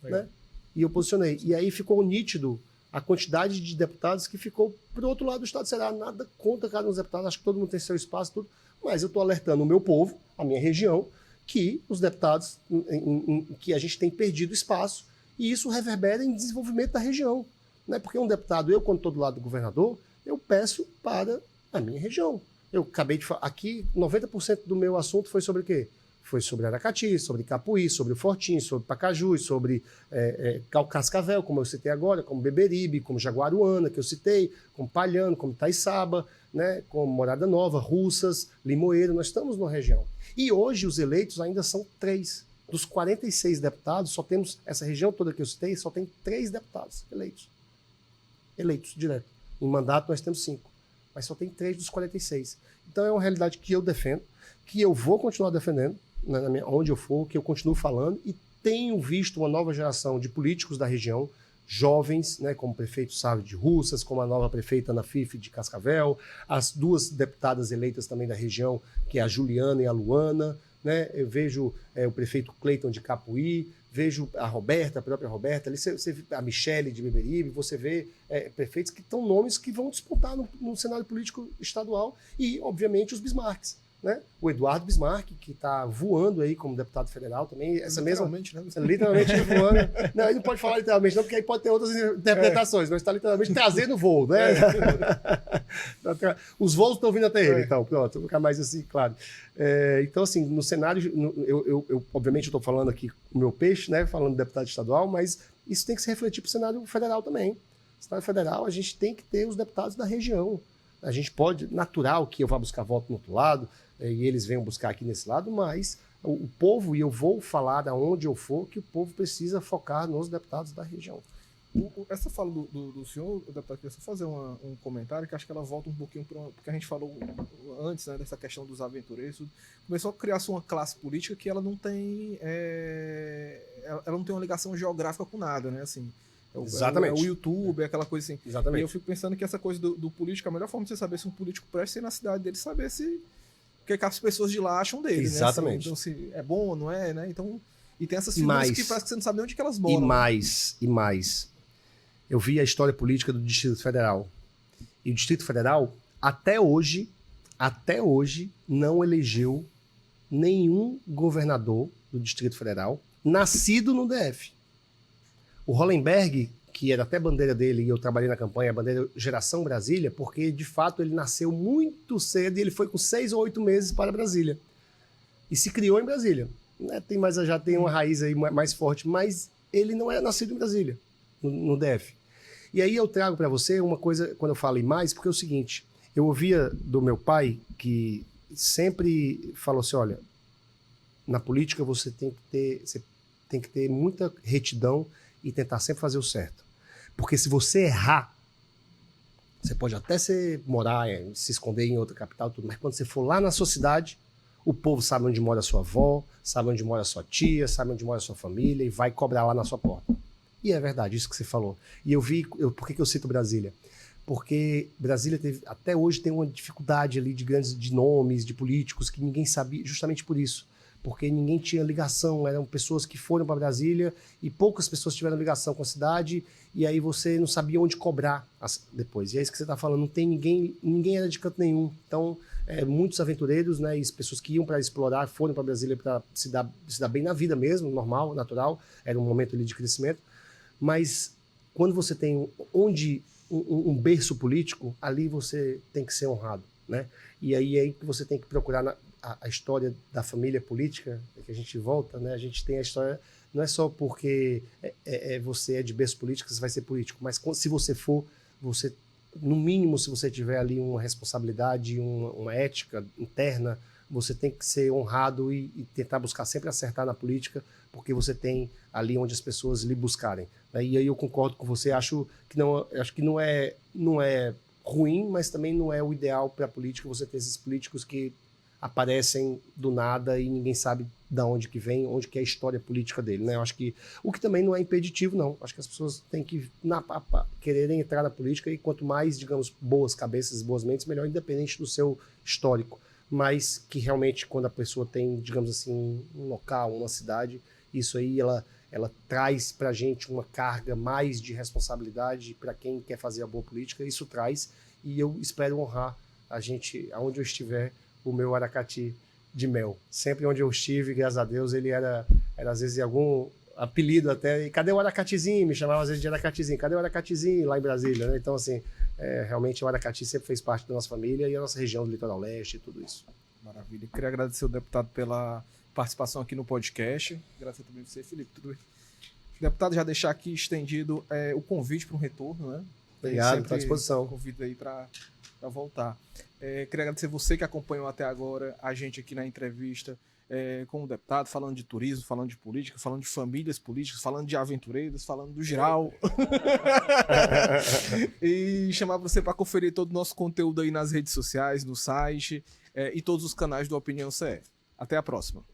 Né? E eu posicionei. E aí ficou nítido a quantidade de deputados que ficou pro outro lado do estado do Ceará. Nada contra cada um dos deputados, acho que todo mundo tem seu espaço, tudo, mas eu estou alertando o meu povo, a minha região, que os deputados, que a gente tem perdido espaço, e isso reverbera em desenvolvimento da região. Não é porque um deputado, quando estou do lado do governador, eu peço para a minha região. Eu acabei de falar, aqui 90% do meu assunto foi sobre o quê? Foi sobre Aracati, sobre Capuí, sobre o Fortim, sobre Pacajus, sobre Cascavel, como eu citei agora, como Beberibe, como Jaguaruana, que eu citei, como Palhano, como Itaiçaba, né, como Morada Nova, Russas, Limoeiro, nós estamos numa região. E hoje os eleitos ainda são 3. Dos 46 deputados, só temos, essa região toda que eu citei, só tem 3 deputados eleitos. Eleitos, direto. Em mandato nós temos 5, mas só tem 3 dos 46. Então é uma realidade que eu defendo, que eu vou continuar defendendo, né, onde eu for, que eu continuo falando, e tenho visto uma nova geração de políticos da região, jovens, né, como o prefeito Sávio de Russas, como a nova prefeita Ana Fife de Cascavel, as 2 deputadas eleitas também da região, que é a Juliana e a Luana, né, eu vejo o prefeito Cleiton de Capuí, vejo a Roberta, a própria Roberta, ali você vê a Michele de Beberibe, você vê prefeitos que estão nomes que vão disputar no cenário político estadual e, obviamente, os Bismarcks. Né? O Eduardo Bismarck, que está voando aí como deputado federal também. Literalmente, né? Literalmente voando. Não, ele não pode falar literalmente, não, porque aí pode ter outras interpretações, mas está literalmente trazendo voo, né? Os voos estão vindo até ele, então, pronto, vou ficar mais assim, claro. Então, assim, no cenário, eu obviamente, estou falando aqui o meu peixe, né? Falando de deputado estadual, mas isso tem que se refletir para o cenário federal também. No cenário federal, a gente tem que ter os deputados da região. A gente pode, natural que eu vá buscar voto no outro lado, e eles venham buscar aqui nesse lado, mas o povo, e eu vou falar aonde eu for, que o povo precisa focar nos deputados da região. Essa fala do senhor, deputado, eu queria só fazer um comentário, que acho que ela volta um pouquinho para porque a gente falou antes, né, dessa questão dos aventureiros. Começou a criar-se uma classe política que ela não tem uma ligação geográfica com nada, né? Assim, exatamente. O YouTube, aquela coisa assim. Exatamente. E eu fico pensando que essa coisa do político, a melhor forma de você saber se um político presta é na cidade dele, saber se o que as pessoas de lá acham dele. Exatamente. Né? Assim, então, se é bom ou não é, né? Então, e tem essas figuras que parece que você não sabe onde que elas moram. E mais. Eu vi a história política do Distrito Federal. E o Distrito Federal, até hoje, não elegeu nenhum governador do Distrito Federal nascido no DF. O Hollenberg, que era até bandeira dele, e eu trabalhei na campanha, a bandeira Geração Brasília, porque, de fato, ele nasceu muito cedo e ele foi com 6 ou 8 meses para Brasília. E se criou em Brasília. Né? Já tem uma raiz aí mais forte, mas ele não é nascido em Brasília, no DF. E aí eu trago para você uma coisa, quando eu falo em mais, porque é o seguinte, eu ouvia do meu pai, que sempre falou assim, olha, na política você tem que ter muita retidão e tentar sempre fazer o certo. Porque se você errar, você pode até morar, se esconder em outra capital, tudo, mas quando você for lá na sua cidade, o povo sabe onde mora a sua avó, sabe onde mora a sua tia, sabe onde mora a sua família e vai cobrar lá na sua porta. E é verdade, isso que você falou. E por que eu cito Brasília? porque Brasília até hoje tem uma dificuldade ali de nomes, de políticos, que ninguém sabia, justamente por isso. Porque ninguém tinha ligação, eram pessoas que foram para Brasília e poucas pessoas tiveram ligação com a cidade, e aí você não sabia onde cobrar depois. E é isso que você está falando, não tem ninguém era de canto nenhum. Então, muitos aventureiros, né, e pessoas que iam para explorar, foram para Brasília para se dar bem na vida mesmo, normal, natural, era um momento ali de crescimento. Mas quando você tem um berço político, ali você tem que ser honrado, né? E aí que você tem que procurar a história da família política, que a gente volta, né? A gente tem a história, não é só porque você é de berço político que você vai ser político, mas se você for, no mínimo, se você tiver ali uma responsabilidade, uma ética interna, você tem que ser honrado e tentar buscar sempre acertar na política, porque você tem ali onde as pessoas lhe buscarem. E aí eu concordo com você, acho que não é ruim, mas também não é o ideal para a política você ter esses políticos que aparecem do nada e ninguém sabe de onde que vem, onde que é a história política dele, né? Eu acho que o que também não é impeditivo, não. Acho que as pessoas têm que quererem entrar na política e quanto mais, digamos, boas cabeças, boas mentes, melhor, independente do seu histórico. Mas que realmente quando a pessoa tem, digamos assim, um local, uma cidade, isso aí ela traz para a gente uma carga mais de responsabilidade para quem quer fazer a boa política, isso traz, e eu espero honrar a gente, aonde eu estiver, o meu Aracati de mel. Sempre onde eu estive, graças a Deus, ele era às vezes algum apelido até, e cadê o Aracatizinho? Me chamava às vezes de Aracatizinho, cadê o Aracatizinho lá em Brasília, né? Então assim, realmente o Aracati sempre fez parte da nossa família e a nossa região do Litoral Leste e tudo isso. Maravilha. Queria agradecer ao deputado pela participação aqui no podcast. Agradecer também a você, Felipe. Tudo bem? Deputado, já deixar aqui estendido o convite para um retorno, né? Obrigado, estou à disposição. Convido aí para voltar. Queria agradecer você que acompanhou até agora a gente aqui na entrevista com o deputado, falando de turismo, falando de política, falando de famílias políticas, falando de aventureiros, falando do geral. E chamar você para conferir todo o nosso conteúdo aí nas redes sociais, no site e todos os canais do Opinião CE. Até a próxima.